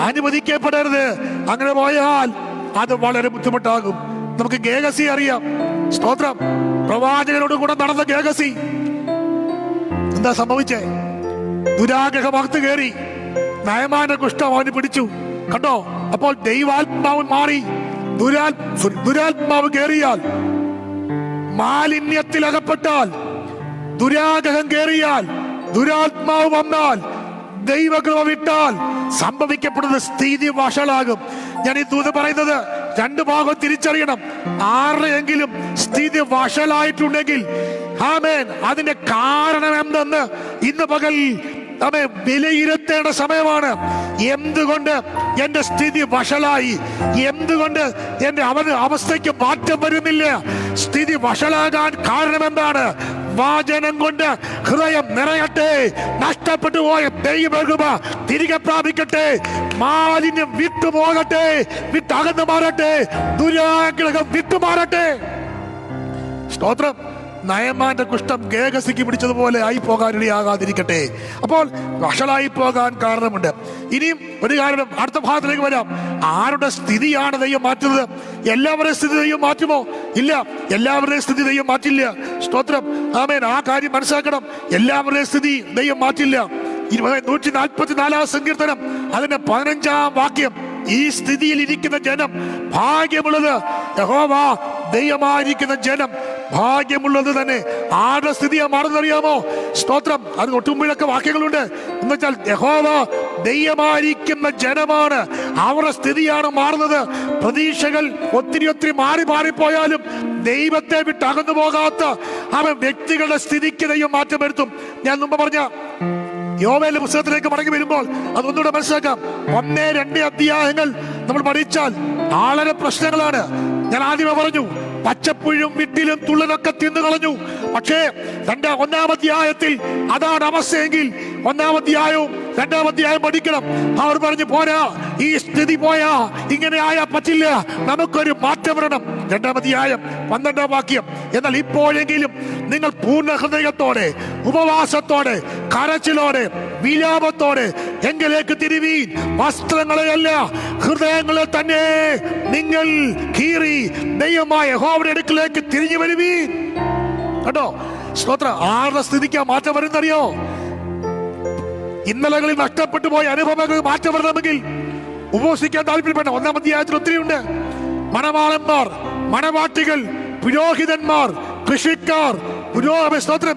അനുവദിക്കപ്പെടരുത്. അങ്ങനെ പോയാൽ അത് വളരെ ബുദ്ധിമുട്ടാകും. നമുക്ക് ഗേഹസി അറിയാം. സ്തോത്രം. പ്രവാചകനോട് കൂടെ നടന്ന ഗേഹസി എന്താ സംഭവിച്ചേ? ദുരാഗ്രഹമകത്ത് കയറി നയമാന്റെ കുഷ്ഠം അവന് പിടിച്ചു. കണ്ടോ? അപ്പോൾ ദൈവാത്മാവ് മാറി. ദുരാത്മാവ് കയറിയാൽ, മാലിന്യത്തിൽ അകപ്പെട്ടാൽ, ദുരാഗ്രഹം കയറിയാൽ, ദുരാത്മാവ് വന്നാൽ, ദൈവകൃപ വിട്ടാൽ സംഭവിക്കപ്പെടുന്ന സ്ഥിതി വഷളാകും. ഞാൻ ഈ ദൂത് പറയുന്നത് 2 ഭാഗം തിരിച്ചറിയണം. ആരുടെയെങ്കിലും സ്ഥിതി വഷളായിട്ടുണ്ടെങ്കിൽ ആമേൻ, അതിന്റെ കാരണം എന്തെന്ന് ഇന്ന് പകൽ നമ്മെ വിലയിരുത്തേണ്ട സമയമാണ്. എന്തുകൊണ്ട് എന്റെ സ്ഥിതി വഷളായി? എന്തുകൊണ്ട് എന്റെ അവസ്ഥയ്ക്ക് മാറ്റം വരുന്നില്ല? സ്ഥിതി വഷളാകാൻ കാരണം എന്താണ്? വാചനം കൊണ്ട് ഹൃദയം നിറയട്ടെ. നഷ്ടപ്പെട്ടു പോയ ദൈവകൃപ തിരികെ പ്രാപിക്കട്ടെ. മാലിന്യം വിട്ടുപോകട്ടെ, വിട്ടകന്നു മാറട്ടെ, ദുരാഗ്രഹം വിട്ടുമാറട്ടെ. സ്തോത്രം. നയമാന്റെ കുഷ്ഠം ഗേഹസിക്ക് പിടിച്ചതുപോലെ ആയി പോകാനിടയാകാതിരിക്കട്ടെ. അപ്പോൾ വഷളായി പോകാൻ കാരണമുണ്ട്. ഇനിയും ഒരു കാരണം, അടുത്ത ഭാഗത്തിലേക്ക് വരാം. ആരുടെ സ്ഥിതിയാണ് ദൈവം മാറ്റുന്നത്? എല്ലാവരുടെയും സ്ഥിതി ദൈവം മാറ്റുമോ? ഇല്ല, എല്ലാവരുടെയും സ്ഥിതി ദൈവം മാറ്റില്ല. സ്തോത്രം. ആമേൻ. ആ കാര്യം മനസ്സിലാക്കണം. എല്ലാവരുടെയും സ്ഥിതി ദൈവം മാറ്റില്ല. 144-ാം സങ്കീർത്തനം അതിന്റെ 15-ാം വാക്യം. ഈ സ്ഥിതിയിൽ ഇരിക്കുന്ന ജനം ഭാഗ്യമുള്ളത്. യഹോവ ദൈവമായിരിക്കുന്ന ജനം ഭാഗ്യമുള്ളത് തന്നെ. ആരുടെ സ്ഥിതിയാ മാറുന്നറിയാമോ? സ്തോത്രം. അത് ഒട്ടുമുമ്പൊക്കെ വാക്യങ്ങളുണ്ട്. എന്നുവെച്ചാൽ യഹോവ ദൈവമായിരിക്കുന്ന ജനമാണ്, അവരുടെ സ്ഥിതിയാണ് മാറുന്നത്. പ്രതീക്ഷകൾ ഒത്തിരി മാറിപ്പോയാലും ദൈവത്തെ വിട്ട് അകന്നു പോകാത്ത അവൻ വ്യക്തികളുടെ സ്ഥിതിക്ക് ദൈവം മാറ്റം വരുത്തും. ഞാൻ മുമ്പ് പറഞ്ഞ യോവേലിന്റെ പുസ്തകത്തിലേക്ക് മടങ്ങി വരുമ്പോൾ അതൊന്നുകൂടെ മനസ്സിലാക്കാം. 1-2 അധ്യായങ്ങൾ നമ്മൾ പഠിച്ചാൽ വളരെ പ്രശ്നങ്ങളാണ്. ഞാൻ ആദ്യമേ പറഞ്ഞു, പച്ചപ്പുഴും വിട്ടിലും തുള്ളനൊക്കെ തിന്നു കളഞ്ഞു. പക്ഷേ 1-ാം അധ്യായത്തിൽ അതാണ് അവസ്ഥയെങ്കിൽ 1-ാം അധ്യായവും 2-ാം അധ്യായം പഠിക്കണം. അവർ പറഞ്ഞു, പോരാ, ഈ സ്ഥിതി പോയാ ഇങ്ങനെ ആയാ പറ്റില്ല, നമുക്കൊരു മാറ്റം വരണം. 2-ാം അധ്യായം 12-ാം വാക്യം. എന്നാൽ ഇപ്പോഴെങ്കിലും നിങ്ങൾ പൂർണ്ണ ഹൃദയത്തോടെ, ഉപവാസത്തോടെ, കരച്ചിലോടെ, വിലാപത്തോടെ എങ്കിലേക്ക് തിരുവീൻ. വസ്ത്രങ്ങളെയല്ല, ഹൃദയങ്ങളെ തന്നെ നിങ്ങൾ കീറി ദൈവമായ യഹോവയുടെ അടുക്കലേക്ക് തിരിഞ്ഞു വരുവീൻ. കേട്ടോ? സ്തോത്രം. ആരുടെ സ്ഥിതിക്കാ മാറ്റം വരുന്നറിയോ? ഇന്നലകളിൽ നഷ്ടപ്പെട്ടു പോയ അനുഭവങ്ങൾ മാറ്റം വരണമെങ്കിൽ ഉപവസിക്കാൻ താല്പര്യപ്പെട്ട 1-ാം അധ്യായത്തിൽ ഒത്തിരിയുണ്ട്. മണവാളന്മാർ, മണവാട്ടികൾ, പുരോഹിതന്മാർ, കൃഷിക്കാർ, സ്തോത്രം.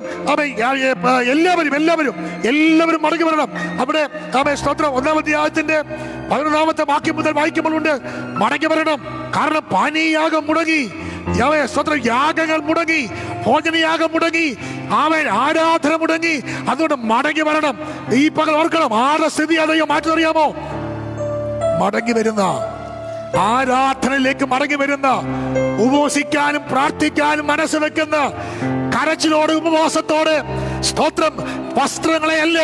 എല്ലാവരും മടങ്ങി വരണം. അവിടെ സ്തോത്രം 1-ാം അധ്യായത്തിന്റെ 11-ാമത്തെ വാക്യം മുതൽ വായിക്കുമ്പോഴുണ്ട് മടങ്ങി വരണം. കാരണം പാനീയാഗം മുടങ്ങി, സ്തോത്രം, യാഗങ്ങൾ മുടങ്ങി, ഭോജനയാഗം മുടങ്ങി, ആരാധന മുടങ്ങി. അതുകൊണ്ട് മടങ്ങി വരണം. ഈ പകൽ ഓർക്കണം, ആരുടെ സ്ഥിതി അതെയോ മാറ്റുന്നറിയാമോ? മടങ്ങി വരുന്ന, ആരാധനയിലേക്ക് മടങ്ങി വരുന്ന, ഉപവസിക്കാനും പ്രാർത്ഥിക്കാനും മനസ്സ് വെക്കുന്ന, കരച്ചിലോട് ഉപവാസത്തോട് സ്തോത്രം വസ്ത്രങ്ങളെ അല്ല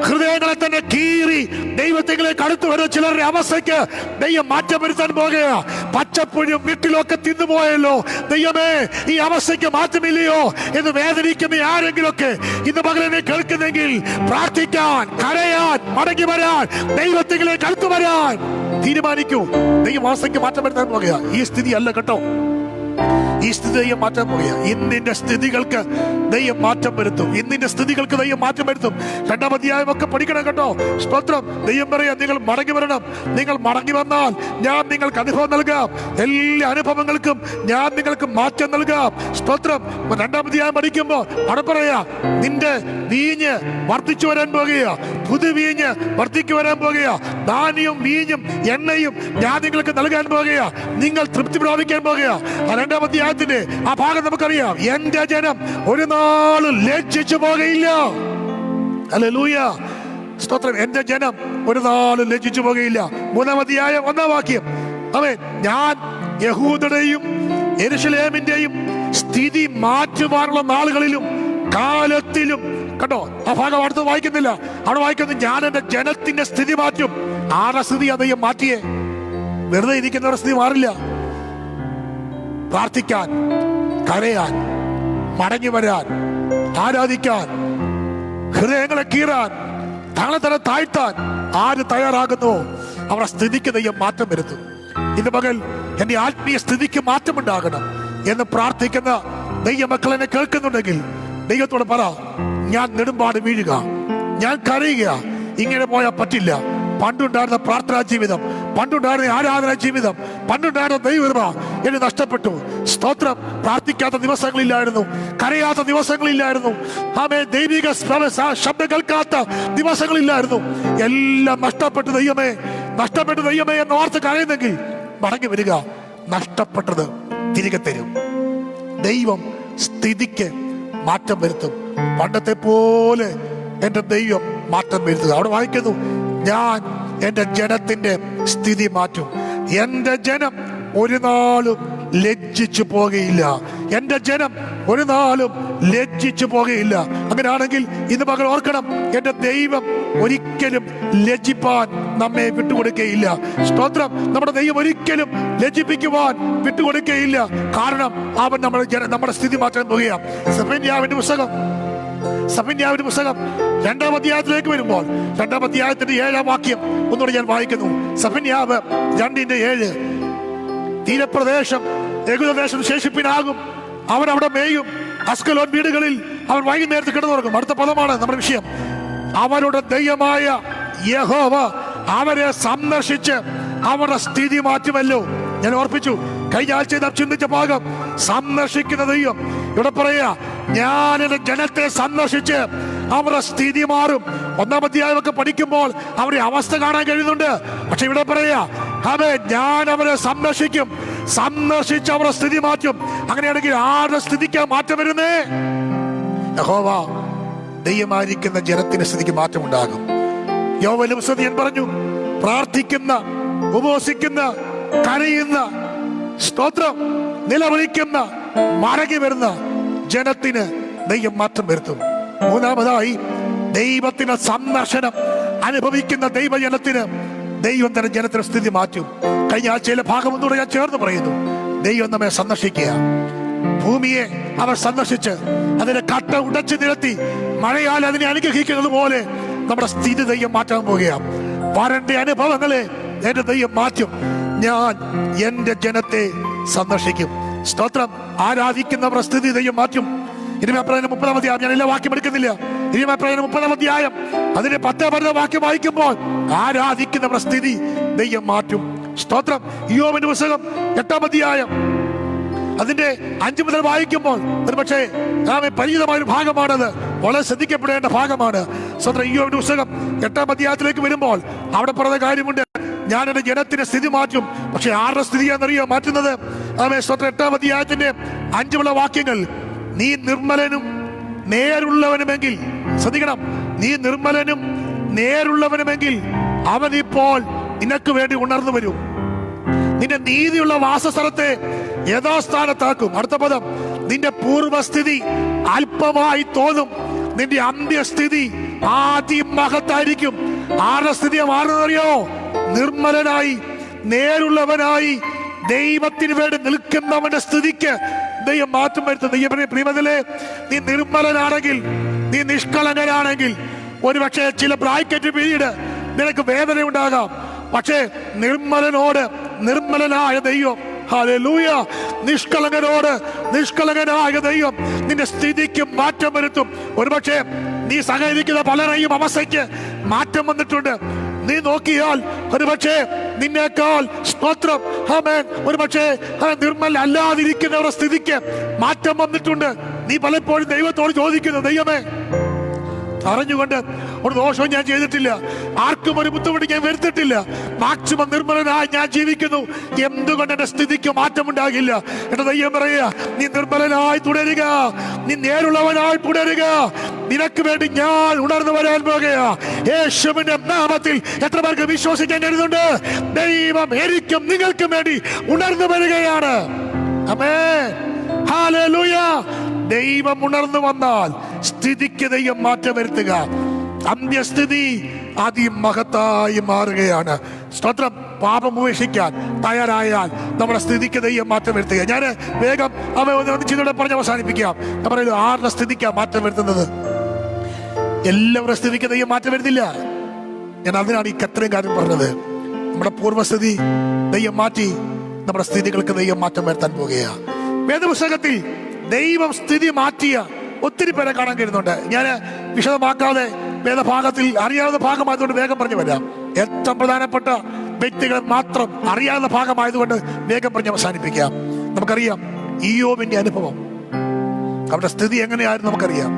ഹൃദയങ്ങളെ തന്നെ കീറി ദൈവത്തിലേക്ക് അടുത്ത് വരുന്ന ചിലരുടെ അവസ്ഥയ്ക്ക് ദൈവം മാറ്റം വരുത്താൻ പോകുക. പച്ചപ്പുഴും വീട്ടിലൊക്കെ തിന്നുപോയല്ലോ, ദൈവമേ ഈ അവസ്ഥയ്ക്ക് മാറ്റമില്ലയോ എന്ന് വേദനിക്കുന്ന ആരെങ്കിലുമൊക്കെ ഇന്ന് പകലിനെ കേൾക്കുന്നെങ്കിൽ പ്രാർത്ഥിക്കാൻ, കരയാൻ, മടങ്ങി വരാൻ, ദൈവത്തിലേക്ക് അടുത്ത് വരാൻ തീരുമാനിക്കൂ. ദൈവം അവസ്ഥയ്ക്ക് മാറ്റം വരുത്താൻ പോകുക. ഈ സ്ഥിതി അല്ല കേട്ടോ, ഈ സ്ഥിതി ദൈവം മാറ്റാൻ പോകുക. ഇന്നിന്റെ സ്ഥിതികൾക്ക് ദൈവം മാറ്റം വരുത്തും. ഇന്നിന്റെ സ്ഥിതികൾക്ക് ദൈവം മാറ്റം വരുത്തും. 2-ാം അധ്യായം ഒക്കെ പഠിക്കണം കേട്ടോ. സ്തോത്രം. ദൈവം പറയാ, നിങ്ങൾ മടങ്ങി വരണം. നിങ്ങൾ മടങ്ങി വന്നാൽ ഞാൻ നിങ്ങൾക്ക് അനുഭവം നൽകാം. എല്ലാ അനുഭവങ്ങൾക്കും ഞാൻ നിങ്ങൾക്ക് മാറ്റം നൽകാം. സ്തോത്രം. 2-ാം അധ്യായം പഠിക്കുമ്പോൾ അവിടെ പറയാ, നിന്റെ വീഞ്ഞ് വർദ്ധിച്ചു വരാൻ പോകുക, പുതുവീഞ്ഞ് വർദ്ധിച്ചു വരാൻ പോകുക, ധാന്യവും വീഞ്ഞും എണ്ണയും ഞാൻ നിങ്ങൾക്ക് നൽകാൻ പോകുക, നിങ്ങൾ തൃപ്തി പ്രാപിക്കാൻ പോകുക. 2-ാം അധ്യായത്തിന്റെ ആ ഭാഗം നമുക്കറിയാം. എന്റെ ജനം ഒരു നാളും ലജ്ജിച്ചു പോകുകയില്ല. ഹല്ലേലൂയ, സ്തോത്രം. എന്റെ ജനം ഒരു നാളും ലജ്ജിച്ചു പോകുകയില്ല. 3-ാം അധ്യായം 1-ാം വാക്യം. ആമേൻ. ഞാൻ യഹൂദയുടെയും യെരൂശലേമിന്റെയും സ്ഥിതി മാറ്റുവാനുള്ള നാളുകളിലും കാലത്തിലും, കണ്ടോ ആ ഭാഗം അടുത്ത് വായിക്കുന്നില്ല, അവിടെ വായിക്കുന്നു, ഞാൻ എന്റെ ജനത്തിന്റെ സ്ഥിതി മാറ്റും. ആരുടെ സ്ഥിതി അതയ്യം മാറ്റിയേ? വെറുതെ ഇരിക്കുന്നവരുടെ സ്ഥിതി മാറില്ല. പ്രാർത്ഥിക്കാൻ, കരയാൻ, മടങ്ങി വരാൻ, ആരാധിക്കാൻ, ഹൃദയങ്ങളെ കീറാൻ, തങ്ങളെ തന്നെ താഴ്ത്താൻ ആര് തയ്യാറാകുന്നു അവരുടെ സ്ഥിതിക്ക് ദൈവം മാറ്റം വരുത്തും. ഇന്ന് പകൽ എന്റെ ആത്മീയ സ്ഥിതിക്ക് മാറ്റമുണ്ടാകണം എന്ന് പ്രാർത്ഥിക്കുന്ന ദൈവമക്കൾ എന്നെ കേൾക്കുന്നുണ്ടെങ്കിൽ ദൈവത്തോട് പറ, ഞാൻ നെടുമ്പാട് വീഴുക, ഞാൻ കരയുക, ഇങ്ങനെ പോയാൽ പറ്റില്ല. പണ്ടുണ്ടായിരുന്ന പ്രാർത്ഥനാ ജീവിതം, പണ്ടുണ്ടായിരുന്ന ആരാധനാ ജീവിതം, പണ്ടുണ്ടായിരുന്ന ദൈവകൃപ എന്നെ നഷ്ടപ്പെട്ടു. സ്തോത്രം. പ്രാർത്ഥിക്കാത്ത ദിവസങ്ങളില്ലായിരുന്നു, കരയാത്ത ദിവസങ്ങളില്ലായിരുന്നു, ആമേൻ, ദൈവിക ശബ്ദം കേൾക്കാത്ത ദിവസങ്ങളില്ലായിരുന്നു. എല്ലാം നഷ്ടപ്പെട്ടു ദൈവമേ, നഷ്ടപ്പെട്ടു ദൈവമേ എന്ന് ഓർത്ത് കരയുന്നെങ്കിൽ മടങ്ങി വരിക. നഷ്ടപ്പെട്ടത് തിരികെ തരും. ദൈവം സ്ഥിതിക്ക് മാറ്റം വരുത്തും. പണ്ടത്തെ പോലെ എന്റെ ദൈവം മാറ്റം വരുത്തുക. അവിടെ വായിക്കുന്നു, ഞാൻ എന്റെ ജനത്തിന്റെ സ്ഥിതി മാറ്റും. എന്റെ ജനം ഒരു നാളും ലജ്ജിച്ചു പോകുകയില്ല. എന്റെ ജനം ഒരു നാളും ലജ്ജിച്ചു പോകുകയില്ല. അങ്ങനെയാണെങ്കിൽ ഇന്ന് പകൽ ഓർക്കണം, എന്റെ ദൈവം ഒരിക്കലും ലജ്ജിപ്പാൻ നമ്മെ വിട്ടുകൊടുക്കുകയില്ല. സ്തോത്രം. നമ്മുടെ ദൈവം ഒരിക്കലും ലജ്ജിപ്പിക്കുവാൻ വിട്ടുകൊടുക്കുകയില്ല. കാരണം അവൻ നമ്മുടെ സ്ഥിതി മാറ്റാൻ പോകുകയാണ്. സെഫന്യാവിന്റെ പുസ്തകം 2-ാം അധ്യായത്തിലേക്ക് വരുമ്പോൾ 2-ാം അധ്യായത്തിന്റെ 7-ാം വാക്യം ഒന്നുകൂടി ഞാൻ വായിക്കുന്നു. സെഫന്യാവ് 2:7. തീരപ്രദേശം യഹൂദദേശം ശേഷിപ്പിനാകും, അവൻ അവിടെ മേയും. അസ്കലോൻ വീടുകളിൽ അവൻ വൈകുന്നേരത്ത് കിടന്നുറങ്ങും. അടുത്ത പദമാണ് നമ്മുടെ വിഷയം. അവരുടെ ദൈവമായ യഹോവ അവരെ സന്ദർശിച്ച് അവരുടെ സ്ഥിതി മാറ്റുമല്ലോ. ഞാൻ ഓർപ്പിച്ചു, കഴിഞ്ഞ ആഴ്ച നാം ചിന്തിച്ച ഭാഗം സന്ദർശിക്കുന്ന ദൈവം. ഇവിടെ പറയാ, ഞാൻ എന്റെ ജനത്തെ സന്ദർശിച്ച് അവരുടെ സ്ഥിതി മാറും. 1-ാം അധ്യായമൊക്കെ പഠിക്കുമ്പോൾ അവരുടെ അവസ്ഥ കാണാൻ കഴിയുന്നുണ്ട്. പക്ഷെ ഇവിടെ പറയാ, അവൻ ഞാൻ അവരെ സന്ദർശിക്കും, സന്ദർശിച്ച് അവരുടെ സ്ഥിതി മാറ്റും. അങ്ങനെയാണെങ്കിൽ ആരുടെ സ്ഥിതിക്ക് മാറ്റം വരുന്നേ? യഹോവ ദൈവമായിരിക്കുന്ന ജനത്തിന്റെ സ്ഥിതിക്ക് മാറ്റമുണ്ടാകും. യോവേൽ പുസ്തകത്തിൽ ഞാൻ പറഞ്ഞു, പ്രാർത്ഥിക്കുന്ന, ഉപവസിക്കുന്ന, കരയുന്ന, സ്തോത്രം, നിലവിളിക്കുന്ന, മടങ്ങി വരുന്ന ജനത്തിന് ദൈവം മാറ്റം വരുത്തും. 3-ാമതായി, ദൈവത്തിന്റെ സന്ദർശനം അനുഭവിക്കുന്ന ദൈവജനത്തിന് ദൈവം തന്നെ ജനത്തിന്റെ സ്ഥിതി മാറ്റും. കഴിഞ്ഞ ആഴ്ചയിലെ ഭാഗം ഒന്നുകൂടെ ഞാൻ ചേർന്ന് പറയുന്നു. ദൈവം നമ്മെ സന്ദർശിക്കുക. ഭൂമിയെ അവർ സന്ദർശിച്ച് അതിനെ കട്ട ഉടച്ചു നിരത്തി മഴയാൽ അതിനെ അനുഗ്രഹിക്കുന്നത് പോലെ നമ്മുടെ സ്ഥിതി ദൈവം മാറ്റാൻ പോവുകയാണ്. വരണ്ട അനുഭവങ്ങളെ എന്റെ ദൈവം മാറ്റും. ഞാൻ എന്റെ ജനത്തെ സന്ദർശിക്കും. സ്തോത്രം. ആരാധിക്കുന്നവരുടെ സ്ഥിതി ദൈവം മാറ്റും. 30-ാം അധ്യായം, ഞാൻ എല്ലാ വാക്യം എടുക്കുന്നില്ല. 30-ാം അധ്യായം അതിന്റെ 10-ാം വാക്യം വായിക്കുമ്പോൾ ആരാധിക്കുന്നവരുടെ സ്ഥിതി ദൈവം മാറ്റും. സ്തോത്രം. ഇയ്യോബിന്റെ പുസ്തകം 8-ാം അധ്യായം അതിന്റെ 5 മുതൽ വായിക്കുമ്പോൾ ഒരുപക്ഷെ പരിചിതമായ ഒരു ഭാഗമാണത്, വളരെ ശ്രദ്ധിക്കപ്പെടേണ്ട ഭാഗമാണ്. സ്തോത്രം. ഇയ്യോബിന്റെ പുസ്തകം 8-ാം അധ്യായത്തിലേക്ക് വരുമ്പോൾ അവിടെ പറഞ്ഞ കാര്യമുണ്ട്, ഞാൻ എന്റെ ജനത്തിന്റെ സ്ഥിതി മാറ്റും. പക്ഷെ ആരുടെ സ്ഥിതിയാണെന്നറിയോ മാറ്റുന്നത്? സ്തോത്രം. 8-ാം അധ്യായത്തിന്റെ 5 വാക്യങ്ങൾ, നീ നിർമ്മലനും നേരുള്ളവനുമെങ്കിൽ, ശ്രദ്ധിക്കണം, നീ നിർമ്മലനും നേരുള്ളവനുമെങ്കിൽ അവൻ ഇപ്പോൾ നിനക്ക് വേണ്ടി ഉണർന്നു വരും. നിന്റെ നീതിയുള്ള വാസസ്ഥലത്തെ യഥാസ്ഥാനത്താക്കും. അടുത്ത പദം, നിന്റെ പൂർവസ്ഥിതി അല്പമായി തോന്നും, നിന്റെ അന്ത്യസ്ഥിതി അതിമഹത്തായിരിക്കും. ആരുടെ സ്ഥിതിയെ മാറുന്നറിയോ? നിർമ്മലനായി നേരുള്ളവനായി ദൈവത്തിന് വേണ്ടി നിൽക്കുന്നവന്റെ സ്ഥിതിക്ക് ദൈവം മാറ്റം വരുത്തുന്നു. പ്രിയമതിലെ, നീ നിർമ്മലനാണെങ്കിൽ, നീ നിഷ്കളങ്കനാണെങ്കിൽ, ഒരുപക്ഷെ ചില ബ്രാക്കറ്റ് പീരീഡ് നിനക്ക് വേദന ഉണ്ടാകാം. പക്ഷേ നിർമ്മലനോട് നിർമ്മലനായ ദൈവം, ഹല്ലേലൂയ, നിഷ്കളങ്കനായ ദൈവം നിന്റെ സ്ഥിതിക്ക് മാറ്റം വരുത്തും. ഒരുപക്ഷെ നീ സഹകരിക്കുന്ന പലരെയും അവസ്ഥയ്ക്ക് മാറ്റം വന്നിട്ടുണ്ട്. നീ നോക്കിയാൽ ഒരുപക്ഷെ നിന്നേക്കാൾ സ്തോത്രം, ആമേൻ, ഒരുപക്ഷെ നിർമ്മല അല്ലാതിരിക്കുന്നവരുടെ സ്ഥിതിക്ക് മാറ്റം വന്നിട്ടുണ്ട്. നീ പലപ്പോഴും ദൈവത്തോട് ചോദിക്കുന്നു, ദൈവമേ, അറിഞ്ഞുകൊണ്ട് ഒരു ദോഷവും ഞാൻ ചെയ്തിട്ടില്ല, ആർക്കും ഒരു ബുദ്ധിമുട്ട് ഞാൻ വരുത്തിട്ടില്ല, മാക്സിമം നിർമ്മലനായി ഞാൻ ജീവിക്കുന്നു, എന്തുകൊണ്ട് എന്റെ സ്ഥിതിക്ക് മാറ്റമുണ്ടാകില്ല? എന്റെ ദൈവം പറയുക, നീ നിർമ്മലനായി തുടരുക, നീ നേരുള്ളവനായി തുടരുക, നിനക്ക് വേണ്ടി ഞാൻ ഉണർന്നു വരാൻ പോകുക. യേശുവിന്റെ നാമത്തിൽ എത്ര പേർക്ക് വിശ്വസിക്കാൻ കഴിയുന്നുണ്ട്? ദൈവം എനിക്കും നിങ്ങൾക്കും വേണ്ടി ഉണർന്നു വരികയാണ്. ആമേൻ, ഹല്ലേലൂയ. ദൈവം ഉണർന്നു വന്നാൽ സ്ഥിതിക്ക് ദൈവം മാറ്റം വരുത്തുക. അന്ത്യസ്ഥിതി അതിമഹത്തായി മാറുകയാണ്. സ്തോത്രം. പാപം ഉപേക്ഷിക്കാൻ തയ്യാറായാൽ നമ്മുടെ സ്ഥിതിക്ക് ദൈവം മാറ്റം വരുത്തുക. ഞാൻ വേഗം ചിലൂടെ പറഞ്ഞ് അവസാനിപ്പിക്കാം. ഞാൻ പറയുന്നു, ആരുടെ സ്ഥിതിക്കാണ് മാറ്റം വരുത്തുന്നത്? എല്ലാവരുടെ സ്ഥിതിക്ക് ദൈവം മാറ്റം വരുന്നില്ല. ഞാൻ അതിനാണ് ഈ അത്രയും കാര്യം പറഞ്ഞത്. നമ്മുടെ പൂർവ്വസ്ഥിതി ദൈവം മാറ്റി നമ്മുടെ സ്ഥിതികൾക്ക് ദൈവം മാറ്റം വരുത്താൻ പോകുകയാണ്. വേദപുസ്തകത്തിൽ ദൈവം സ്ഥിതി മാറ്റിയ ഒത്തിരി പേരെ കാണാൻ കഴിയുന്നുണ്ട്. ഞാൻ വിശദമാക്കാതെ വേദഭാഗത്തിൽ അറിയാവുന്ന ഭാഗമായതുകൊണ്ട് വേഗം പറഞ്ഞു വരാം. ഏറ്റവും പ്രധാനപ്പെട്ട വ്യക്തികളെ മാത്രം അറിയാവുന്ന ഭാഗമായതുകൊണ്ട് വേഗം പറഞ്ഞ് അവസാനിപ്പിക്കാം. നമുക്കറിയാം ഇയ്യോബിന്റെ അനുഭവം, അവരുടെ സ്ഥിതി എങ്ങനെയായിരുന്നു നമുക്കറിയാം.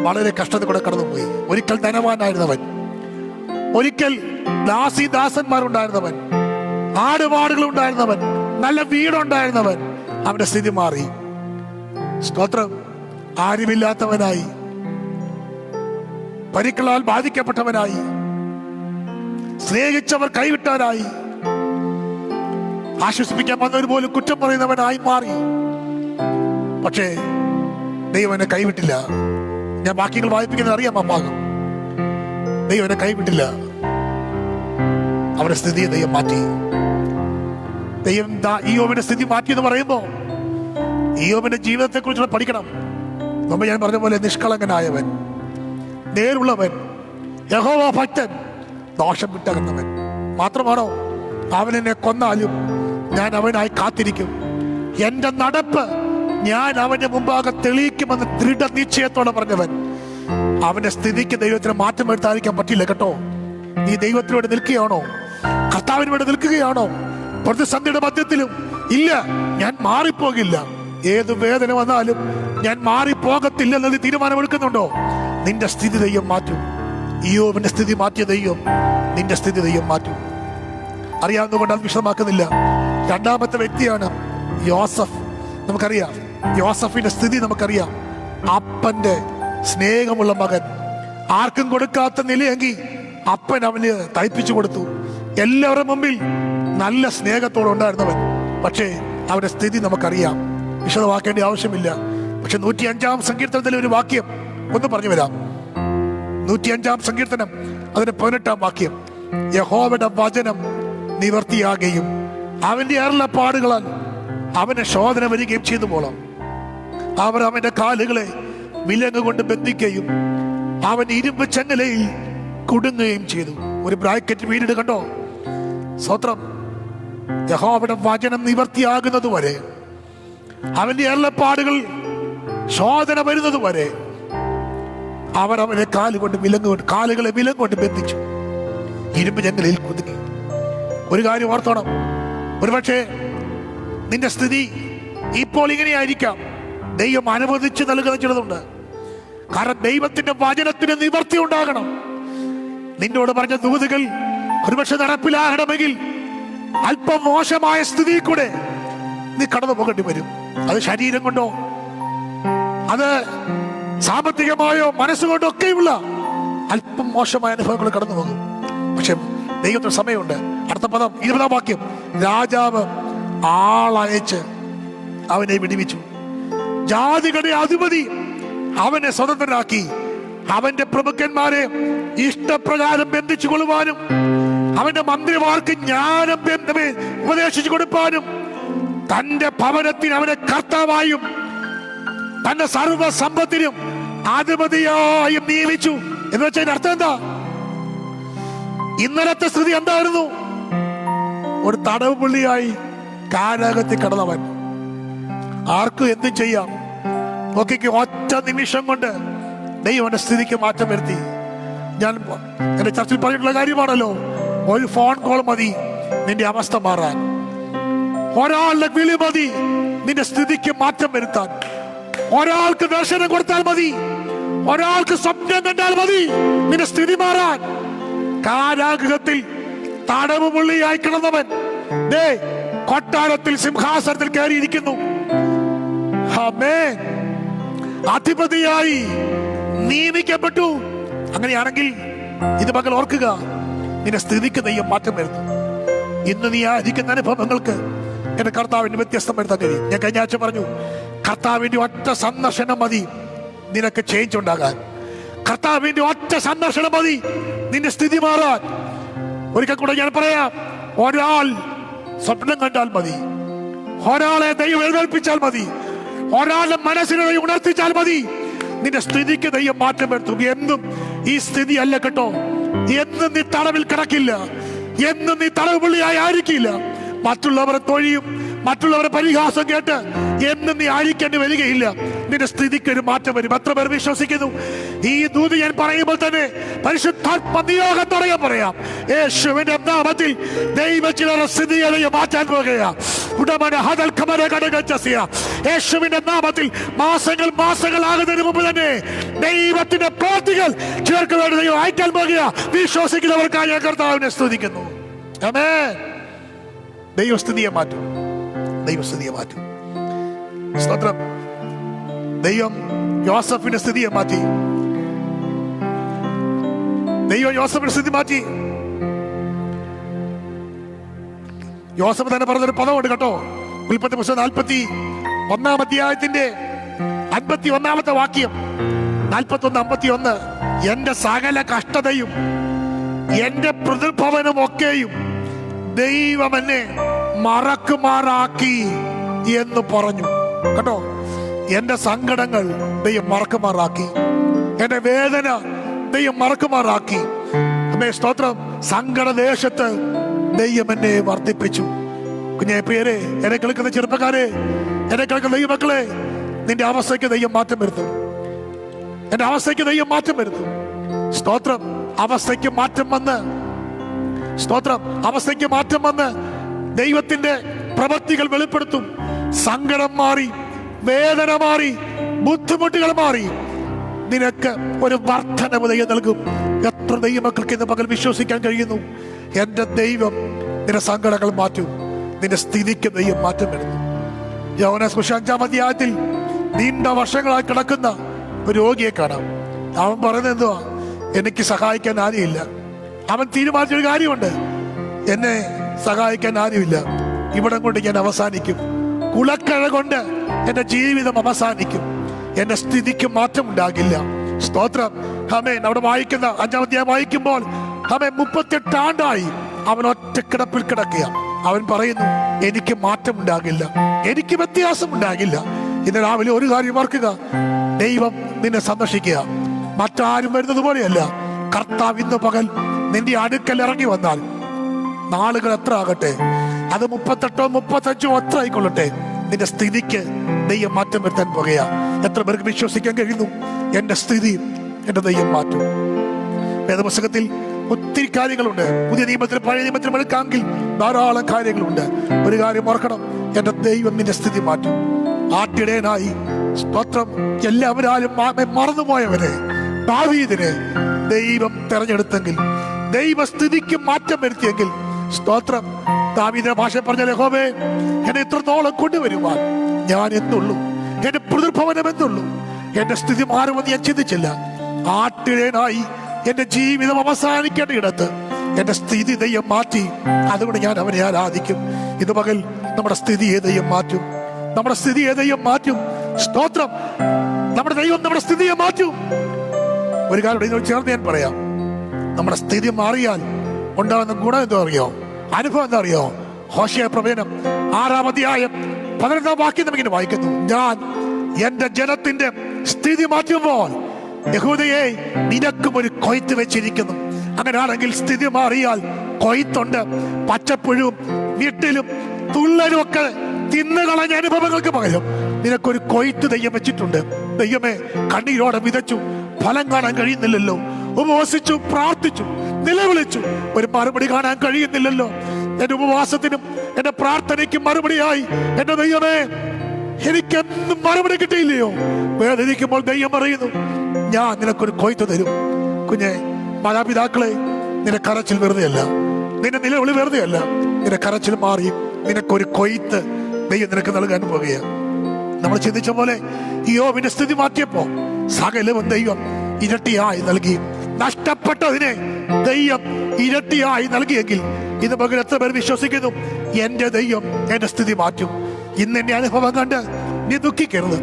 വളരെ കഷ്ടതയോടെ കടന്നുപോയി. ഒരിക്കൽ ധനവാനായിരുന്നവൻ, ഒരിക്കൽ ദാസന്മാരുണ്ടായിരുന്നവൻ, ആടുപാടുകൾ ഉണ്ടായിരുന്നവൻ, നല്ല വീടുണ്ടായിരുന്നവൻ. അവന്റെ സ്ഥിതി മാറി. സ്തോത്രം. ആരുമില്ലാത്തവനായി, പരിക്കളാൽ ബാധിക്കപ്പെട്ടവനായി, സ്നേഹിച്ചവർ കൈവിട്ടവനായി, ആശ്വസിപ്പിക്കാൻ വന്നവർ പോലും കുറ്റം പറയുന്നവനായി മാറി. പക്ഷേ ദൈവം എന്നെ കൈവിട്ടില്ല. ഞാൻ വാക്യങ്ങൾ വായിപ്പിക്കുന്നത് അറിയാം. ആ ഭാഗം ദൈവം എന്നെ കൈവിട്ടില്ല. അവരുടെ സ്ഥിതിയെ ദൈവം മാറ്റി. ദൈവം ഇയ്യോബിന്റെ സ്ഥിതി മാറ്റി എന്ന് പറയുമ്പോ ഇയ്യോബിന്റെ ജീവിതത്തെ കുറിച്ചുള്ള പഠിക്കണം. മുമ്പ് ഞാൻ പറഞ്ഞ പോലെ നിഷ്കളങ്കനായവൻ, നേരുള്ളവൻ, യഹോവ ഭക്തൻ, ദോഷം വിട്ടകന്നവൻ. മാത്രമാണോ, അവൻ എന്നെ കൊന്നാലും ഞാൻ അവനായി കാത്തിരിക്കും, എന്റെ നടപ്പ് ഞാൻ അവന്റെ മുമ്പാകെ തെളിയിക്കുമെന്ന് ദൃഢനിശ്ചയത്തോടെ പറഞ്ഞവൻ. അവന്റെ സ്ഥിതിക്ക് ദൈവത്തിന് മാറ്റം വരുത്താതിരിക്കാൻ പറ്റില്ല കേട്ടോ. നീ ദൈവത്തിനോട് നിൽക്കുകയാണോ? കർത്താവിനോട് നിൽക്കുകയാണോ? പ്രതിസന്ധിയുടെ മധ്യത്തിലും ഇല്ല, ഞാൻ മാറിപ്പോകില്ല, ഏത് വേദന വന്നാലും ഞാൻ മാറിപ്പോകത്തില്ലെന്ന് നീ തീരുമാനമെടുക്കുന്നുണ്ടോ? നിന്റെ സ്ഥിതി ദൈവം മാറ്റും. ഇയ്യോബിന്റെ സ്ഥിതി മാറ്റിയ ദൈവം നിന്റെ സ്ഥിതി ദൈവം മാറ്റും. അറിയാവുന്നതുകൊണ്ട് അത് വിശദമാക്കുന്നില്ല. രണ്ടാമത്തെ വ്യക്തിയാണ് യോസഫ്. നമുക്കറിയാം യോസഫിന്റെ സ്ഥിതി നമുക്കറിയാം. അപ്പന്റെ സ്നേഹമുള്ള മകൻ, ആർക്കും കൊടുക്കാത്ത നിലയെങ്കിൽ അപ്പൻ അവന് തയ്പ്പിച്ചു കൊടുത്തു. എല്ലാവരുടെ മുമ്പിൽ നല്ല സ്നേഹത്തോടെ ഉണ്ടായിരുന്നവൻ. പക്ഷേ അവരുടെ സ്ഥിതി നമുക്കറിയാം, വിശദമാക്കേണ്ട ആവശ്യമില്ല. പക്ഷെ 105-ാം സങ്കീർത്തനത്തിലെ ഒരു വാക്യം ഒന്ന് പറഞ്ഞു വരാം. 105-ാം സങ്കീർത്തനം അതിന്റെ 18-ാം വാക്യം, യഹോവയുടെ വചനം നിവർത്തിയാകുകയും അവന്റെ അരുളപ്പാടുകളാൽ അവന് ശോധന വരികയും ചെയ്തു പോലാം. അവർ അവന്റെ കാലുകളെ വിലങ്ങ് കൊണ്ട് ബന്ധിക്കുകയും അവൻ ഇരുമ്പ് ചങ്ങലയിൽ കുടുങ്ങുകയും ചെയ്തു. ഒരു ബ്രാക്കറ്റ് വീട് കണ്ടോ? സ്തോത്രം. യഹോവയുടെ വചനം നിവർത്തിയാകുന്നത് വരെ, അവന്റെ അരുളപ്പാടുകൾ ശോധന വരുന്നത് വരെ അവർ അവനെ കാലുകളെ വിലങ്ങ് കൊണ്ട് ബന്ധിച്ചു, ഇരുമ്പ് ചങ്ങലയിൽ കുടുങ്ങി. ഒരു കാര്യം ഓർത്തോണം, ഒരുപക്ഷെ നിന്റെ സ്ഥിതി ഇപ്പോൾ ഇങ്ങനെയായിരിക്കാം. ദൈവം അനുവദിച്ച് നൽകുന്ന ചിലതുണ്ട്. കാരണം ദൈവത്തിന്റെ വചനത്തിന് നിവർത്തി ഉണ്ടാകണം. നിന്നോട് പറഞ്ഞ ദൂതുകൾ ഒരുപക്ഷെ നടപ്പിലാകണമെങ്കിൽ അല്പം മോശമായ സ്ഥിതി കൂടെ നീ കടന്നു പോകേണ്ടി വരും. അത് ശരീരം കൊണ്ടോ, അത് സാമ്പത്തികമായോ, മനസ്സുകൊണ്ടോ ഒക്കെയുള്ള അല്പം മോശമായ അനുഭവങ്ങൾ കടന്നു പോകും. പക്ഷെ ദൈവത്തിന് സമയമുണ്ട്. അടുത്ത പദം 20-ാം വാക്യം, രാജാവ് ആളയച്ച് അവനെ വിടുവിച്ചു. ജാതികളുടെ അധിപതി അവനെ സ്വതന്ത്രനാക്കി. അവന്റെ പ്രഭുക്കന്മാരെ ഇഷ്ടപ്രകാരം ബന്ധിച്ചു കൊള്ളുവാനും അവന്റെ മന്ത്രിമാർക്ക് ജ്ഞാനം ഉപദേശിച്ചു കൊടുപ്പാനും തന്റെ ഭവനത്തിന് അവനെ കർത്താവായും തന്റെ സർവസമ്പത്തിനും അധിപതിയായും നിയമിച്ചു. എന്ന് വെച്ചാൽ അർത്ഥം എന്താ? ഇന്നലത്തെ സ്ഥിതി എന്തായിരുന്നു? ഒരു തടവ് പുള്ളിയായി കാരാഗത്തിൽ കടന്നവൻ. ആർക്കും എന്തും ചെയ്യാം. നോക്കിക്ക്, ഒറ്റ നിമിഷം കൊണ്ട് ദൈവന്റെ സ്ഥിതിക്ക് മാറ്റം വരുത്തി. ഞാൻ എന്റെ ചർച്ചയിൽ പറഞ്ഞിട്ടുള്ള കാര്യമാണല്ലോ, ഒരു ഫോൺ കോൾ മതി നിന്റെ അവസ്ഥ മാറാൻ. ഒരാളുടെ വിളി മതി നിന്റെ സ്ഥിതിക്ക് മാറ്റം വരുത്താൻ. ഒരാൾക്ക് ദർശനം കൊടുത്താൽ മതി, ഒരാൾക്ക് സ്വപ്നം കണ്ടാൽ മതി നിന്റെ സ്ഥിതി മാറാൻ. കാരാഗൃഹത്തിൽ തടവ് പുള്ളിയായി കിടന്നവൻ ദേ കൊട്ടാരത്തിൽ സിംഹാസനത്തിൽ കയറിയിരിക്കുന്നു. ആമേൻ. അധിപതിയായി നിയമിക്കപ്പെട്ടു. അങ്ങനെയാണെങ്കിൽ ഇത് മകൾ ഓർക്കുക, നിന്റെ സ്ഥിതിക്ക് ദൈവം മാറ്റം വരുത്തും. ഇന്ന് നീ ആയിരിക്കുന്ന അനുഭവങ്ങൾക്ക് എന്റെ കർത്താവിന്റെ വ്യത്യസ്തം വരുത്താൻ കഴിയും. ഞാൻ കഴിഞ്ഞ ആഴ്ച പറഞ്ഞു, കർത്താവിന്റെ ഒറ്റ സന്ദർശനം മതി നിനക്ക് ചേഞ്ച് ഉണ്ടാകാൻ. കർത്താവിന്റെ ഒറ്റ സന്ദർശനം മതി നിന്റെ സ്ഥിതി മാറാൻ. ഒരിക്കൽ കൂടെ ഞാൻ പറയാം, ഒരാൾ സ്വപ്നം കണ്ടാൽ മതി, ഒരാളെ ദൈവം എഴുന്നേൽപ്പിച്ചാൽ മതി, ഒരാളുടെ മനസ്സിനെ ദൈവം ഉണർത്തിച്ചാൽ മതി, നിന്റെ സ്ഥിതിക്ക് ദൈവം മാറ്റം വരുത്തും. എന്നും ഈ സ്ഥിതി അല്ല കേട്ടോ. എന്നും നീ തടവിൽ കിടക്കില്ല, എന്നും നീ തടവ് പുള്ളിയായി ആയിരിക്കില്ല. മറ്റുള്ളവരെ തൊഴിയും മറ്റുള്ളവരെ പരിഹാസം കേട്ട് എന്നും നീ ആയിരിക്കേണ്ടി വരികയില്ല. നിന്റെ സ്ഥിതിക്ക് ഒരു മാറ്റം വരും. എത്ര പേർ വിശ്വസിക്കുന്നു? ഈ ദൂത് ഞാൻ പറയുമ്പോൾ തന്നെ പരിശുദ്ധാത്മ നിയോഗത്തോടെ ഞാൻ പറയാം, യേശുവിന്റെ നാമത്തിൽ ദൈവ ചിലരുടെ സ്ഥിതിയെ മാറ്റാൻ പോകുകയാണ്. യേശുവിന്റെ നാമത്തിൽ മാസങ്ങളാകുന്നതിന് മുമ്പ് തന്നെ ദൈവത്തിന്റെ പ്രവൃത്തികൾ ചിലർക്ക് വേണ്ടി ദൈവം അയക്കാൻ പോകുക. വിശ്വസിക്കുന്നവർക്കായി ഞാൻ കർത്താവിനെ സ്തുതിക്കുന്നു. ആമേൻ. ദൈവസ്ഥിതിയെ മാറ്റും, ദൈവസ്ഥിതിയെ മാറ്റും. സ്തോത്രം. ദൈവം യോസഫിന്റെ സ്ഥിതിയെ മാറ്റി. ദൈവം യോസഫിന്റെ സ്ഥിതി മാറ്റി. യോസഫ് തന്നെ പറഞ്ഞൊരു പദമുണ്ട് കേട്ടോ. ഉൽപ്പത്തി പുസ്തകം 41 അധ്യായത്തിന്റെ 51 വാക്യം, 41-51. എന്റെ സകല കഷ്ടതയും എന്റെ പ്രതിഭവനും ഒക്കെയും ദൈവം എന്നെ മറക്കുമാറാക്കി എന്ന് പറഞ്ഞു കേട്ടോ. എന്റെ സങ്കടങ്ങൾ ദൈവം മറക്കുമാറാക്കി, എന്റെ വേദന ദൈവം മറക്കുമാറാക്കി. അമ്മേ സ്തോത്രം. സങ്കടദേശത്ത് ദൈവം എന്നെ വർദ്ധിപ്പിച്ചു. കുഞ്ഞെ പേരെ, എന്നെ കേൾക്കുന്ന ചെറുപ്പക്കാരെ, എന്നെ കേൾക്കുന്ന ദൈവമക്കളെ, നിന്റെ അവസ്ഥയ്ക്ക് ദൈവം മാറ്റം വരുത്തും. എന്റെ അവസ്ഥയ്ക്ക് ദൈവം മാറ്റം വരുത്തും. സ്തോത്രം. അവസ്ഥയ്ക്ക് മാറ്റം വന്ന്, സ്തോത്രം, അവസ്ഥയ്ക്ക് മാറ്റം വന്ന് ദൈവത്തിന്റെ പ്രവൃത്തികൾ വെളിപ്പെടുത്തും. സങ്കടം മാറി, വേദന മാറി, ബുദ്ധിമുട്ടുകൾ മാറി, നിനക്ക് ഒരു വർധനവ് ദൈവം നൽകും. എത്ര ദൈവമക്കൾക്ക് ഇന്ന് പകൽ വിശ്വസിക്കാൻ കഴിയുന്നു? എന്റെ ദൈവം നിന്റെ സങ്കടങ്ങൾ മാറ്റും, നിന്റെ സ്ഥിതിക്ക് ദൈവം മാറ്റം വരുന്നു. യോഹന്നാൻ 5-ാം അധ്യായത്തിൽ നീണ്ട വർഷങ്ങളായി കിടക്കുന്ന ഒരു രോഗിയെ കാണാം. അവൻ പറയുന്നത് എന്തുവാ? എനിക്ക് സഹായിക്കാൻ ആരുമില്ല. അവൻ തീരുമാനിച്ചൊരു കാര്യമുണ്ട്, എന്നെ സഹായിക്കാൻ ആരുമില്ല, ഇവിടം കൊണ്ട് ഞാൻ അവസാനിക്കും, കുളക്കഴ കൊണ്ട് എന്റെ ജീവിതം അവസാനിക്കും, എന്റെ സ്ഥിതിക്ക് മാറ്റം ഉണ്ടാകില്ല. സ്തോത്രം. ആമേൻ. അവിടെ വായിക്കുന്ന 5-ാം അധ്യായം വായിക്കുമ്പോൾ 38 ആണ്ടായി അവൻ ഒറ്റ കിടപ്പിൽ കിടക്കുക. അവൻ പറയുന്നു, എനിക്ക് മാറ്റം ഉണ്ടാകില്ല, എനിക്ക് വ്യത്യാസം ഉണ്ടാകില്ല. ഇന്ന് രാവിലെ ഒരു കാര്യം ഓർക്കുക, ദൈവം നിന്നെ സന്ദർശിക്കുക. മറ്റാരും വരുന്നത് പോലെയല്ല. കർത്താവ് ഇന്ന് പകൽ നിന്റെ അടുക്കൽ ഇറങ്ങി വന്നാൽ, നാളുകൾ എത്ര ആകട്ടെ, അത് 38-ഓ 35-ഓ എത്ര ആയിക്കൊള്ളട്ടെ, നിന്റെ സ്ഥിതിക്ക് ദൈവം മാറ്റം വരുത്താൻ പോകുക. എത്ര പേർക്ക് വിശ്വസിക്കാൻ കഴിയുന്നു? എന്റെ സ്ഥിതി എന്റെ ദൈവം മാറ്റും. വേദപുസ്തകത്തിൽ ഒത്തിരി കാര്യങ്ങളുണ്ട്. പുതിയ നിയമത്തിൽ പഴയ നിയമത്തിൽ എടുക്കാമെങ്കിൽ ധാരാളം കാര്യങ്ങളുണ്ട്. ഒരു കാര്യം ഓർക്കണം, എന്റെ ദൈവം നിന്റെ സ്ഥിതി മാറ്റും. ആട്ടിടയനായി, സ്തോത്രം, എല്ലാവരും മറന്നുപോയവരെ ദാവീദിനെ ദൈവം തെരഞ്ഞെടുത്തെങ്കിൽ, ദൈവസ്ഥിതിക്ക് മാറ്റം വരുത്തിയെങ്കിൽ, സ്തോത്രം, ദാവീദിന്റെ ഭാഷ പറഞ്ഞ യഹോവേ, എന്നെ ഇത്രത്തോളം കൊണ്ടുവരുവാൻ ഞാൻ എന്തുള്ളൂ, എന്റെ പ്രതിഭവനം എന്തുള്ളൂ, എന്റെ സ്ഥിതി മാറുമെന്ന് ഞാൻ ചിന്തിച്ചില്ല. ആട്ടിടയനായി എന്റെ ജീവിതം അവസാനിക്കേണ്ട ഇടത്ത് എന്റെ സ്ഥിതി ദൈവം മാറ്റി. അതുകൊണ്ട് ഞാൻ അവനെ ആരാധിക്കും. ഇത് പകൽ നമ്മുടെ സ്ഥിതിയെ ദൈവം മാറ്റും, നമ്മുടെ സ്ഥിതിയെ ദൈവം മാറ്റും. സ്തോത്രം. നമ്മുടെ ദൈവം നമ്മുടെ സ്ഥിതിയെ മാറ്റും. ഒരു കാര്യം ഇതിനോട് ചേർന്ന് ഞാൻ പറയാം. നമ്മുടെ സ്ഥിതി മാറിയാൽ ഉണ്ടാകുന്ന ഗുണം എന്താ അറിയോ? അനുഭവം എന്താ അറിയോ? ഹോശേയ പ്രവചനം 6-ാം അധ്യായം 11-ാം വാക്യം നമുക്കിങ്ങനെ വായിക്കുന്നു. ഞാൻ എന്റെ ജനത്തിന്റെ സ്ഥിതി മാറ്റുമ്പോൾ യഹൂദയെ നിനക്കും ഒരു കൊയ്ത്ത് വെച്ചിരിക്കുന്നു. അങ്ങനെയാണെങ്കിൽ സ്ഥിതി മാറിയാൽ കൊയ്ത്തുണ്ട്. പച്ചപ്പുഴും വീട്ടിലും തുള്ളലും ഒക്കെ തിന്നുകളഞ്ഞ അനുഭവങ്ങൾക്ക് പകരം നിനക്കൊരു കൊയ്ത്ത് ദൈവം വെച്ചിട്ടുണ്ട്. ദൈവമേ, കണ്ണീരോടെ വിതച്ചു, ഫലം കാണാൻ കഴിയുന്നില്ലല്ലോ. ഉപവസിച്ചു, പ്രാർത്ഥിച്ചു, നിലവിളിച്ചു, ഒരു മറുപടി കാണാൻ കഴിയുന്നില്ലല്ലോ. എന്റെ ഉപവാസത്തിനും എന്റെ പ്രാർത്ഥനയ്ക്കും മറുപടിയായി എന്റെ ദൈവമേ എനിക്കെന്നും മറുപടി കിട്ടിയില്ലയോ? വേദനിക്കുമ്പോൾ ദൈവം പറയുന്നു, ഞാൻ നിനക്കൊരു കൊയ്ത്ത് തരും. കുഞ്ഞെ, മാതാപിതാക്കളെ, നിന്റെ കരച്ചിൽ വെറുതെയല്ല, നിന്റെ നിലവിളി വെറുതെയല്ല. നിന്റെ കരച്ചിൽ മാറി നിനക്കൊരു കൊയ്ത്ത് ദൈവം നിനക്ക് നൽകാൻ പോകുകയാണ്. നമ്മൾ ചിന്തിച്ച പോലെ യോബിന്റെ സ്ഥിതി മാറ്റിയപ്പോ സകലവും ദൈവം ഇരട്ടിയായി നൽകി. നഷ്ടപ്പെട്ടതിനെ ദൈവം ഇരട്ടിയായി നൽകിയെങ്കിൽ ഇന്ന് പകൽ എത്ര പേർ വിശ്വസിക്കുന്നു എന്റെ ദൈവം എന്റെ സ്ഥിതി മാറ്റും? ഇന്ന് എന്റെ അനുഭവം കണ്ട് നീ ദുഃഖിക്കരുത്.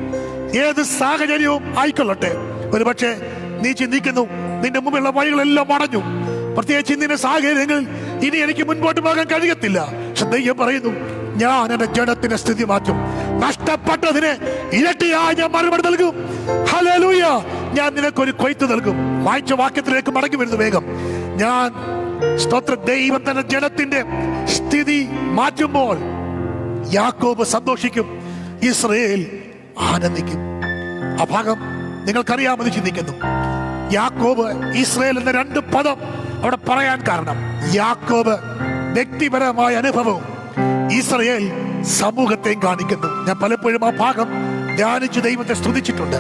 ഏത് സാഹചര്യവും ആയിക്കൊള്ളട്ടെ. ഒരുപക്ഷെ നീ ചിന്തിക്കുന്നു നിന്റെ മുമ്പിലുള്ള വഴികളെല്ലാം അടഞ്ഞു, പ്രത്യേകിച്ച് ഇന്നിന്റെ സാഹചര്യങ്ങളിൽ ഇനി എനിക്ക് മുൻപോട്ട് പോകാൻ കഴിയത്തില്ല. പക്ഷെ ദൈവം പറയുന്നു, ഞാൻ എന്റെ ജനത്തിന്റെ സ്ഥിതി മാറ്റും. നഷ്ടപ്പെട്ടതിന് ഇരട്ടിയായി ഞാൻ മറുപടി നൽകും. ഹല്ലേലൂയ. ഞാൻ നിനക്കൊരു കൊയ്ത്ത് നൽകും. വായിച്ച വാക്യത്തിലേക്ക് മടങ്ങി വരുന്നു വേഗം. ഞാൻ സ്തോത്ര ദൈവം തന്റെ ജനത്തിന്റെ സ്ഥിതി മാറ്റുമ്പോൾ യാക്കോബ് സന്തോഷിക്കും, ഇസ്രായേൽ ആനന്ദിക്കും. ആ ഭാഗം നിങ്ങൾക്കറിയാമെന്ന് ചിന്തിക്കുന്നു. യാക്കോബ്, ഇസ്രായേൽ എന്ന 2 പദം അവിടെ പറയാൻ കാരണം യാക്കോബ് വ്യക്തിപരമായ അനുഭവവും ഇസ്രായേൽ സമൂഹത്തെയും കാണിക്കുന്നു. ഞാൻ പലപ്പോഴും ആ ഭാഗം ധ്യാനിച്ച് ദൈവത്തെ സ്തുതിച്ചിട്ടുണ്ട്.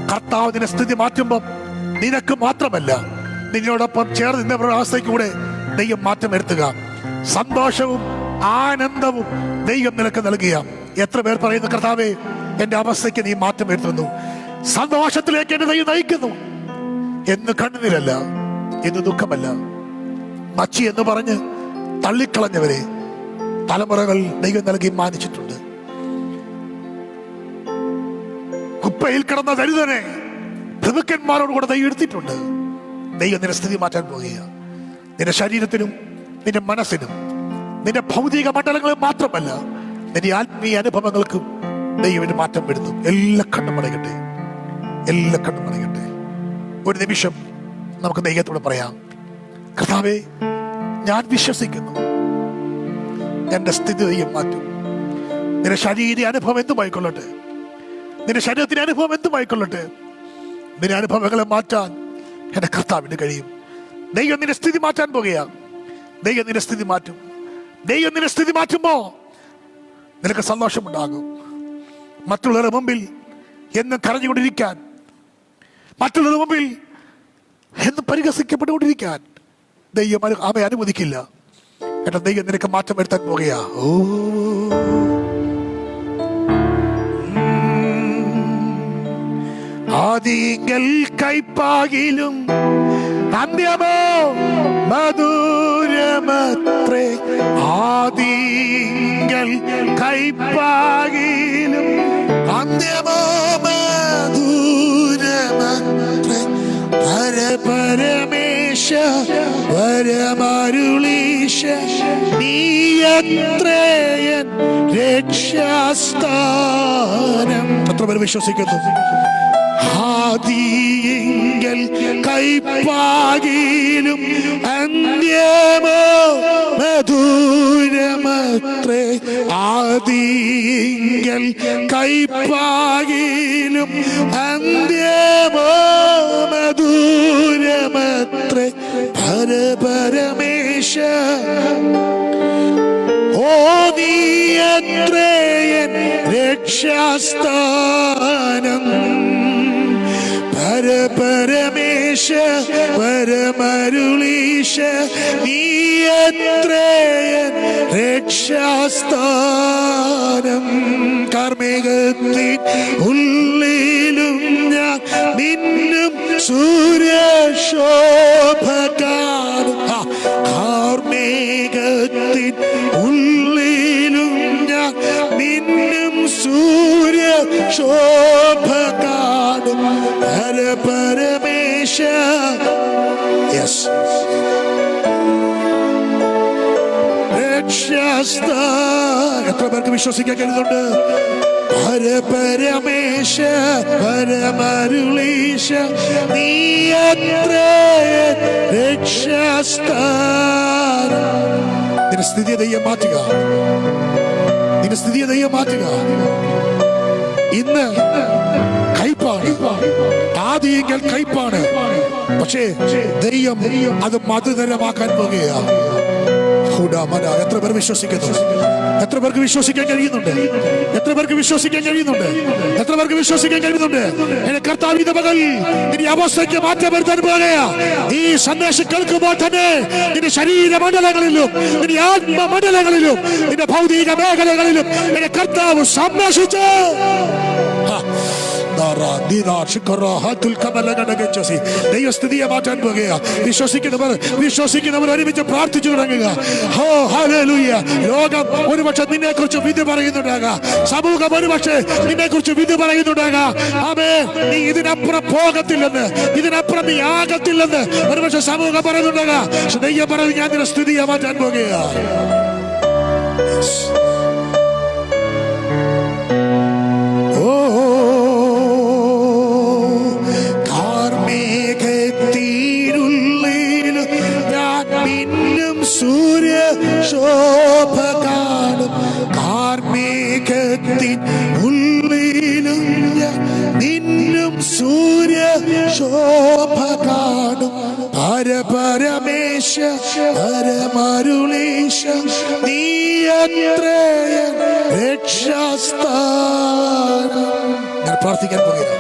കർത്താവിന്റെ സ്ഥിതി മാറ്റുമ്പോൾ നിനക്ക് മാത്രമല്ല, നിന്നോടൊപ്പം ചേർന്ന് നിന്നവരുടെ അവസ്ഥയ്ക്കൂടെ ദൈവം മാറ്റം വരുത്തുക. സന്തോഷവും ആനന്ദവും ദൈവം നിനക്ക് നൽകുക. എത്ര പേർ പറയുന്നു, കർത്താവേ എന്റെ അവസ്ഥയ്ക്ക് നീ മാറ്റം വരുത്തുന്നു, സന്തോഷത്തിലേക്ക് എന്നെ ദൈവം നയിക്കുന്നു. എന്ന് കണ്ണുനീരല്ല, എന്ന് ദുഃഖമല്ല, മച്ചി എന്ന് പറഞ്ഞ് തള്ളിക്കളഞ്ഞവരെ തലമുറകൾ ദൈവം നൽകി മാനിച്ചിട്ടുണ്ട്. കുപ്പയിൽ കിടന്ന ദരിദ്രനെ പ്രഭുക്കന്മാരോട് കൂടെ ദൈവം എടുത്തിട്ടുണ്ട്. ദൈവം നിന്റെ സ്ഥിതി മാറ്റാൻ പോകുക. നിന്റെ ശരീരത്തിനും നിന്റെ മനസ്സിനും നിന്റെ ഭൗതിക മണ്ഡലങ്ങളും മാത്രമല്ല, നിന്റെ ആത്മീയ അനുഭവങ്ങൾക്കും ദൈവം മാറ്റം വരുന്നു. എല്ലാ കണ്ണും അടയട്ടെ, എല്ലാ കണ്ണും അടയട്ടെ. ഒരു നിമിഷം നമുക്ക് ദൈവത്തോട് പറയാം, കർത്താവേ ഞാൻ വിശ്വസിക്കുന്നു എന്റെ സ്ഥിതി ദൈവം മാറ്റും. നിന്റെ ശരീര അനുഭവം എന്തുമായിക്കൊള്ളട്ടെ, നിന്റെ ശരീരത്തിന്റെ അനുഭവം എന്തുമായിക്കൊള്ളട്ടെ, നിന്റെ അനുഭവങ്ങളെ മാറ്റാൻ എന്റെ കർത്താവിന് കഴിയും. ദൈവം നിന്റെ സ്ഥിതി മാറ്റാൻ പോകുകയാണ്. ദൈവം നിന്റെ സ്ഥിതി മാറ്റും. ദൈവം നിന്റെ സ്ഥിതി മാറ്റുമ്പോ നിനക്ക് സന്തോഷമുണ്ടാകും. മറ്റുള്ളവരുടെ മുമ്പിൽ എന്നും കരഞ്ഞുകൊണ്ടിരിക്കാൻ, മറ്റുള്ളവരുടെ മുമ്പിൽ എന്നും പരിഹസിക്കപ്പെട്ടുകൊണ്ടിരിക്കാൻ ദൈവം അവയെ അനുവദിക്കില്ല. എന്റെ ദൈവം നിനക്ക് മാറ്റം വരുത്താൻ പോകുകയാ. ആദിങ്കൽ കൈപ്പാകിലും അന്യമോ മധുരമത്രേ. ആദിങ്കൽ കൈപ്പാകിലും അന്യമോ മധുരമത്രേ. പരപരമേശ പരമരുളീശ നീയത്രേയൻ രക്ഷാസ്ഥാനം. എത്ര പേര് വിശ്വസിക്കുന്നു? ആദിയെങ്കിൽ കൈപ്പാകിലും അന്യമോ മധുരമത്രേ. ആദിയെങ്കിൽ കൈപ്പാകിലും അന്യമോ മധുരമത്രേ. പരപരമേശ ഓ നീയത്രേയൻ രക്ഷാസ്ഥാനം. പരപരമേശ പരമരുളീശ നീയത്രേയൻ രക്ഷാസ്ഥാനം. കാർമേഘത്തിൻ ഉള്ളിലും ഞാൻ മിന്നും സൂര്യശോഭ കാണും. കാർമേഘത്തിൻ ഉള്ളിലും ഞാൻ മിന്നും സൂര്യ ശോഭ കാണും പരപരമേശ. യെസ്, രക്ഷസ്ഥ. എത്ര പേർക്ക് വിശ്വസിക്കാൻ കഴിയുന്നുണ്ട്? പരപരമേശ പരമരുളീശ നീ അത്ര രക്ഷസ്ഥ. നിന്റെ സ്ഥിതിയെ ദൈവം മാറ്റുക. നിന്റെ സ്ഥിതിയെ ദൈവം മാറ്റുക. ഇന്ന് കയ്പാണ്, ആദിയെങ്കിൽ കയ്പാണ്, പക്ഷേ ദൈവം അത് മധുതരമാക്കാൻ പോകുകയാണ്. എത്ര പേർ വിശ്വസിക്കുന്നു? എത്ര പേർക്ക് വിശ്വസിക്കാൻ കഴിയുന്നുണ്ട്? എത്ര പേർക്ക് വിശ്വസിക്കാൻ കഴിയുന്നുണ്ട്? എത്ര പേർക്ക് വിശ്വസിക്കാൻ കഴിയുന്നുണ്ട്? എന്റെ കർത്താവ് ഇന്ന് പകൽ നിന്റെ അവസ്ഥയ്ക്ക് മാറ്റം വരുത്താൻ പോകുകയാ. ഈ സന്ദേശം കേൾക്കുമ്പോൾ തന്നെ നിന്റെ ശരീരമണ്ഡലങ്ങളിലും നിന്റെ ആത്മമണ്ഡലങ്ങളിലും നിന്റെ ഭൗതിക മേഖലകളിലും എന്റെ കർത്താവ് സംരക്ഷിച്ച് ദൈവസ്ഥിതിയെ മാറ്റാൻ പോകുക. വിശ്വസിക്കുന്നവർ ഒരുമിച്ച് പ്രാർത്ഥിച്ചു തുടങ്ങുക. ലോകം ഒരുപക്ഷെ നിന്നെ കുറിച്ച് വിധി പറയുന്നുണ്ടാകാം, സമൂഹം ഒരുപക്ഷെ നിന്നെ കുറിച്ച് വിധി പറയുന്നുണ്ടാകാം. ആമേൻ, നീ ഇതിനപ്പുറം പോകത്തില്ലെന്ന്, ഇതിനപ്പുറം നീ ആകത്തില്ലെന്ന് ഒരുപക്ഷെ സമൂഹം പറയുന്നുണ്ടാകാം. പക്ഷെ ദൈവം പറയുന്നത് ഞാൻ നിന്റെ സ്ഥിതിയെ മാറ്റാൻ പോകുക. സൂര്യ ശോഭ കാണും കാർമേഘത്തിൻ ഉള്ളിലും നിന്നും സൂര്യ ശോഭ കാണും പരപരമേശ പരമരുളീശ നീ അത്രേ രക്ഷാസ്ഥാനം. ഞാൻ പ്രാർത്ഥിക്കാൻ പോകുകയാണ്.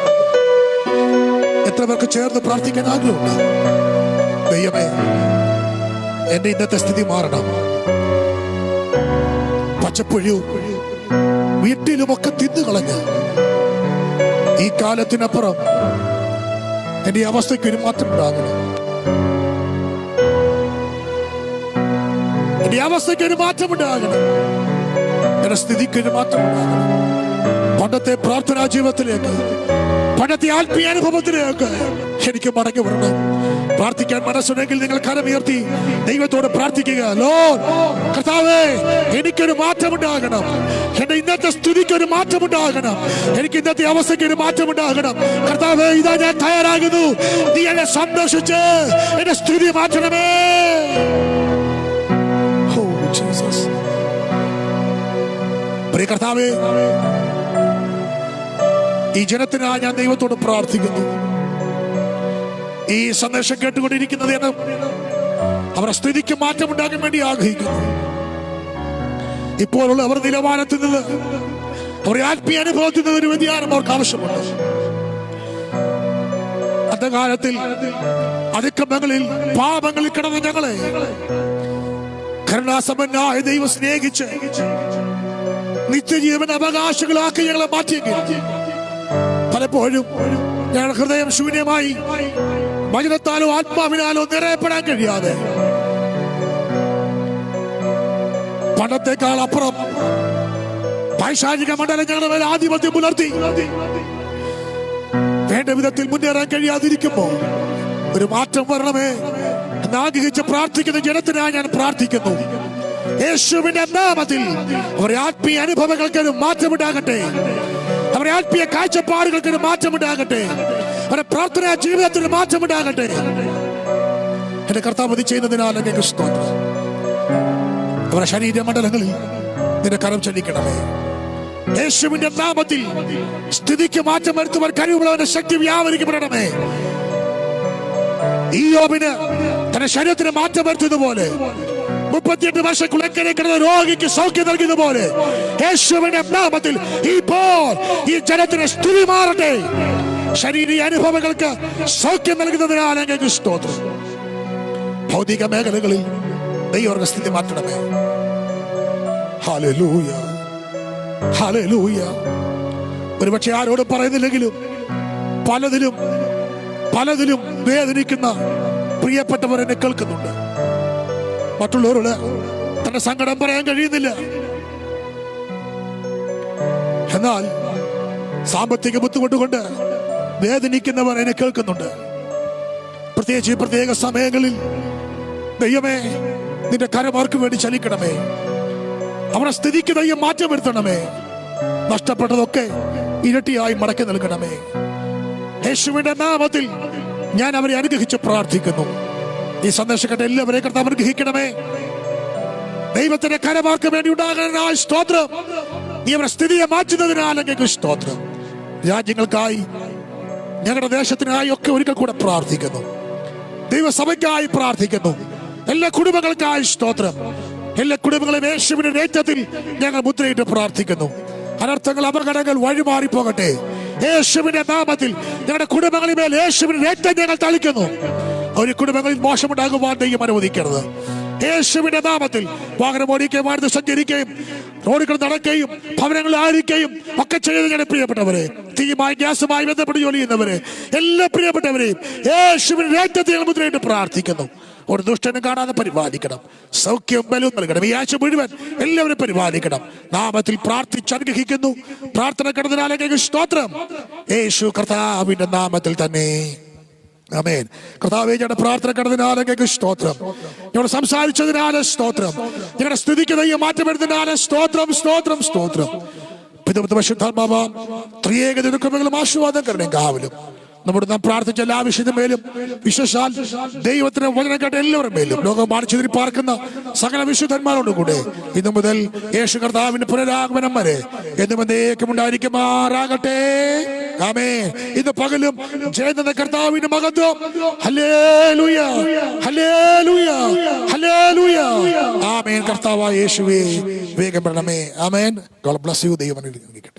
എത്ര പേർക്ക് ചേർന്ന് പ്രാർത്ഥിക്കാൻ ആഗ്രഹമുണ്ട്? ദൈവമേ, എന്റെ ഇന്നത്തെ സ്ഥിതി മാറണം. പച്ചപ്പുഴു വീട്ടിലുമൊക്കെ തിന്നുകളഞ്ഞ് ഈ കാലത്തിനപ്പുറം എന്റെ അവസ്ഥയ്ക്ക് ഒരു മാറ്റം ഉണ്ടാകണം. എന്റെ അവസ്ഥയ്ക്ക് ഒരു മാറ്റം ഉണ്ടാകണം. എന്റെ സ്ഥിതിക്ക് ഒരു മാറ്റം ഉണ്ടാകണം. പണ്ടത്തെ പ്രാർത്ഥനാ ജീവിതത്തിലേക്ക്, പണ്ടത്തെ ആത്മീയ അനുഭവത്തിലേക്ക് എനിക്ക് മടങ്ങി വരണം. പ്രാർത്ഥിക്കാൻ മനസ്സുണ്ടെങ്കിൽ നിങ്ങൾ കരമുയർത്തി ദൈവത്തോട് പ്രാർത്ഥിക്കുക. ലോർഡ്, കർത്താവേ, എനിക്കൊരു മാറ്റമുണ്ടാകണം. എന്റെ ഇന്നത്തെ സ്ഥിതിക്ക് ഒരു മാറ്റമുണ്ടാകണം. എനിക്ക് ഇന്നത്തെ അവസ്ഥയ്ക്ക് ഒരു മാറ്റമുണ്ടാകണം. കർത്താവേ, ഇതാ ഞാൻ തയ്യാറാകുന്നു. നീ എന്നെ സന്ദർശിച്ച് എന്റെ സ്ഥിതി മാറ്റണമേ. Oh Jesus. പ്രിയ കർത്താവേ, ഈ ജനത്തിനായി ഞാൻ ദൈവത്തോട് പ്രാർത്ഥിക്കുന്നു. ഈ സന്ദേശം കേട്ടുകൊണ്ടിരിക്കുന്നത് അവരുടെ സ്ഥിതിക്ക് മാറ്റമുണ്ടാകാൻ വേണ്ടി ആഗ്രഹിക്കുന്നു. ഇപ്പോഴുള്ള അവർ നിലവാരത്തിൽ നിന്ന്, അവരുടെ ആത്മീയ അനുഭവത്തിൽ നിന്ന് ഒരു വ്യതിയാനം അവർക്ക് ആവശ്യമുണ്ട്. അന്ധകാലത്തിൽ, അതിക്രമങ്ങളിൽ, പാപങ്ങളിൽ കിടന്ന ഞങ്ങളെ കരുണാസമ്പന്നനായ ദൈവം സ്നേഹിച്ച് നിത്യജീവൻ അവകാശങ്ങളാക്കി ഞങ്ങളെ മാറ്റിയെങ്കിൽ പലപ്പോഴും ഞങ്ങളുടെ ഹൃദയം ശൂന്യമായി വചനത്താലോ ആത്മാവിനാലോ നിറയപ്പെടാൻ കഴിയാതെ പണ്ടത്തെക്കാൾ അപ്പുറം പൈശാചിക മണ്ഡലം ഞങ്ങളുടെ മേൽ ആധിപത്യം പുലർത്തി വേണ്ട വിധത്തിൽ മുന്നേറാൻ കഴിയാതിരിക്കുമ്പോൾ ഒരു മാറ്റം വരണമേ എന്ന് ആഗ്രഹിച്ച് പ്രാർത്ഥിക്കുന്ന ജനത്തിനായി ഞാൻ പ്രാർത്ഥിക്കുന്നു. യേശുവിന്റെ നാമത്തിൽ അവരുടെ ആത്മീയ അനുഭവങ്ങൾക്കൊരു മാറ്റമുണ്ടാകട്ടെ. അവരുടെ ആത്മീയ കാഴ്ചപ്പാടുകൾക്കൊരു മാറ്റമുണ്ടാകട്ടെ. അവരുടെ പ്രാർത്ഥനാ ജീവിതത്തിന് മാറ്റമുണ്ടാകട്ടെ. എന്റെ കർത്താവ് ചെയ്യുന്നതിനാൽ അങ്ങേക്ക് സ്തോത്രം. അവരുടെ ശരീരമണ്ഡലങ്ങളിൽ നിന്റെ കരം ചലിക്കണമേ. യേശുവിന്റെ നാമത്തിൽ സ്ഥിതിക്ക് മാറ്റം വരുത്തുവാൻ കഴിവുള്ളവന്റെ ശക്തി വ്യാപരിക്കപ്പെടണമേ. ഈയോബിന് തന്റെ ശരീരത്തിന് മാറ്റം വരുത്തിയതുപോലെ 38 വർഷം കുളക്കരെ കിടന്ന രോഗിക്ക് സൗഖ്യം നൽകിയതുപോലെ യേശുവിന്റെ നാമത്തിൽ ഇപ്പോൾ ഈ ജനത്തിന് സ്ഥിതി മാറട്ടെ. ശരീര അനുഭവങ്ങൾക്ക് സൗഖ്യം നൽകുന്നതിനാൽ അങ്ങേക്ക് സ്തോത്രം. ഭൗതിക മേഖലകളിൽ ദൈവത്തിന്റെ സ്ഥിതി മാറ്റണമേ. ഹല്ലേലൂയ, ഹല്ലേലൂയ. ഒരുപക്ഷെ ആരോട് പറയുന്നില്ലെങ്കിലും പലതിലും വേദനിക്കുന്ന പ്രിയപ്പെട്ടവർ എന്നെ കേൾക്കുന്നുണ്ട്. മറ്റുള്ളവരോട് തന്റെ സങ്കടം പറയാൻ കഴിയുന്നില്ല. എന്നാൽ സാമ്പത്തിക ബുദ്ധിമുട്ട് കൊണ്ട് വേദനിക്കുന്നവർ എന്നെ കേൾക്കുന്നുണ്ട്. പ്രത്യേകിച്ച് ഈ പ്രത്യേക സമയങ്ങളിൽ ദൈവമേ നിന്റെ കരമാർക്ക് വേണ്ടി ചലിക്കണമേ. അവരുടെ സ്ഥിതിക്ക് ദൈവം മാറ്റം വരുത്തണമേ. നഷ്ടപ്പെട്ടതൊക്കെ ഇരട്ടിയായി മടക്കി നൽകണമേ. യേശുവിന്റെ നാമത്തിൽ ഞാൻ അവരെ അനുഗ്രഹിച്ച് പ്രാർത്ഥിക്കുന്നു. ഈ സന്ദേശം കേട്ട എല്ലാവരെയും കർത്താവ് അനുഗ്രഹിക്കണമേ. ദൈവത്തിന്റെ കരമാർക്ക് വേണ്ടി ഉണ്ടാകുന്ന സ്തോത്രം. നീ അവരുടെ സ്ഥിതിയെ മാറ്റുന്നതിനാൽ അങ്ങേക്ക് സ്തോത്രം. രാജ്യങ്ങൾക്കായി ഞങ്ങളുടെ ദേശത്തിനായി ഒക്കെ ഒരിക്കൽ കൂടെ പ്രാർത്ഥിക്കുന്നു. ദൈവസഭയ്ക്കായി പ്രാർത്ഥിക്കുന്നു. എല്ലാ കുടുംബങ്ങൾക്കായി സ്തോത്രം. എല്ലാ കുടുംബങ്ങളെയും യേശുവിന്റെ രക്തത്തിൽ ഞങ്ങൾ മുദ്രയിട്ട് പ്രാർത്ഥിക്കുന്നു. അനർത്ഥങ്ങൾ അപകടങ്ങൾ വഴിമാറി പോകട്ടെ. യേശുവിന്റെ നാമത്തിൽ ഞങ്ങളുടെ കുടുംബങ്ങളിൽ മേൽ യേശുവിന്റെ രക്തം ഞങ്ങൾ തളിക്കുന്നു. ഒരു കുടുംബങ്ങളിൽ മോശമുണ്ടാകുവാൻ ദൈവം അനുവദിക്കരുത്. യേശുവിന്റെ നാമത്തിൽ വാഹനം ഓടിക്കുകയും വാഹനത്തിൽ സഞ്ചരിക്കുകയും റോഡുകൾ നടക്കുകയും ഭവനങ്ങളിൽ ആയിരിക്കുകയും ഒക്കെ ചെയ്ത് ഞങ്ങളുടെ പ്രിയപ്പെട്ടവരെ, തീയുമായി ഗ്യാസുമായി ബന്ധപ്പെട്ട് ജോലി ചെയ്യുന്നവരെ, എല്ലാ പ്രിയപ്പെട്ടവരെയും യേശുവിന്റെ രക്തത്തിൽ ഞങ്ങൾ മുദ്രയിട്ട് പ്രാർത്ഥിക്കുന്നു. ഒരു ദുഷ്ടനും കാണാതെ പരിപാലിക്കണം. സൗഖ്യവും ബലവും നൽകണം. ഈ ആഴ്ച മുഴുവൻ എല്ലാവരും പരിപാലിക്കണം. നാമത്തിൽ പ്രാർത്ഥിച്ച് അനുഗ്രഹിക്കുന്നു. പ്രാർത്ഥന കിടന്നതിനാലേക്ക് സ്തോത്രം. യേശു കർത്താവിന്റെ നാമത്തിൽ തന്നെ ആമേൻ. കർത്താവേ, ഞങ്ങളുടെ പ്രാർത്ഥന കിടന്നതിനാലേക്ക് സ്തോത്രം. ഞങ്ങൾ സംസാരിച്ചതിനാല് സ്തോത്രം. ഞങ്ങളുടെ സ്ഥിതിക്ക് ദൈവം മാറ്റം വരുന്നതിനാല് സ്തോത്രം, സ്തോത്രം, സ്തോത്രം. പരിശുദ്ധാത്മാവാം ത്രിയേക ദൈവകൃപകളും ആശീർവാദം കരുണയും കാവലും നമ്മുടെ നാം പ്രാർത്ഥിച്ച എല്ലാ വിഷയത്തിന്മേലും, വിശേഷാൽ ദൈവത്തിന് വചനം കേട്ട എല്ലാവരുടെ മേലും, ലോകം മാണിച്ചെതിരി പാർക്കുന്ന സകല വിശുദ്ധന്മാരോട് കൂടെ ഇന്നു മുതൽ യേശു കർത്താവിന്റെ പുനരാഗമനം വരെ എന്നും എന്നേക്കും ഉണ്ടായിരിക്കുമാറാകട്ടെ. ആമേൻ. ഇന്ന് പകലും ജയന്ന കർത്താവിന്റെ മഹത്വം. ഹല്ലേലൂയ, ഹല്ലേലൂയ, ഹല്ലേലൂയ. ആമേൻ. കർത്താവായ യേശുവേ വേഗം വരണമേ. ആമേൻ. God bless you. ദൈവം അനുഗ്രഹിക്കട്ടെ.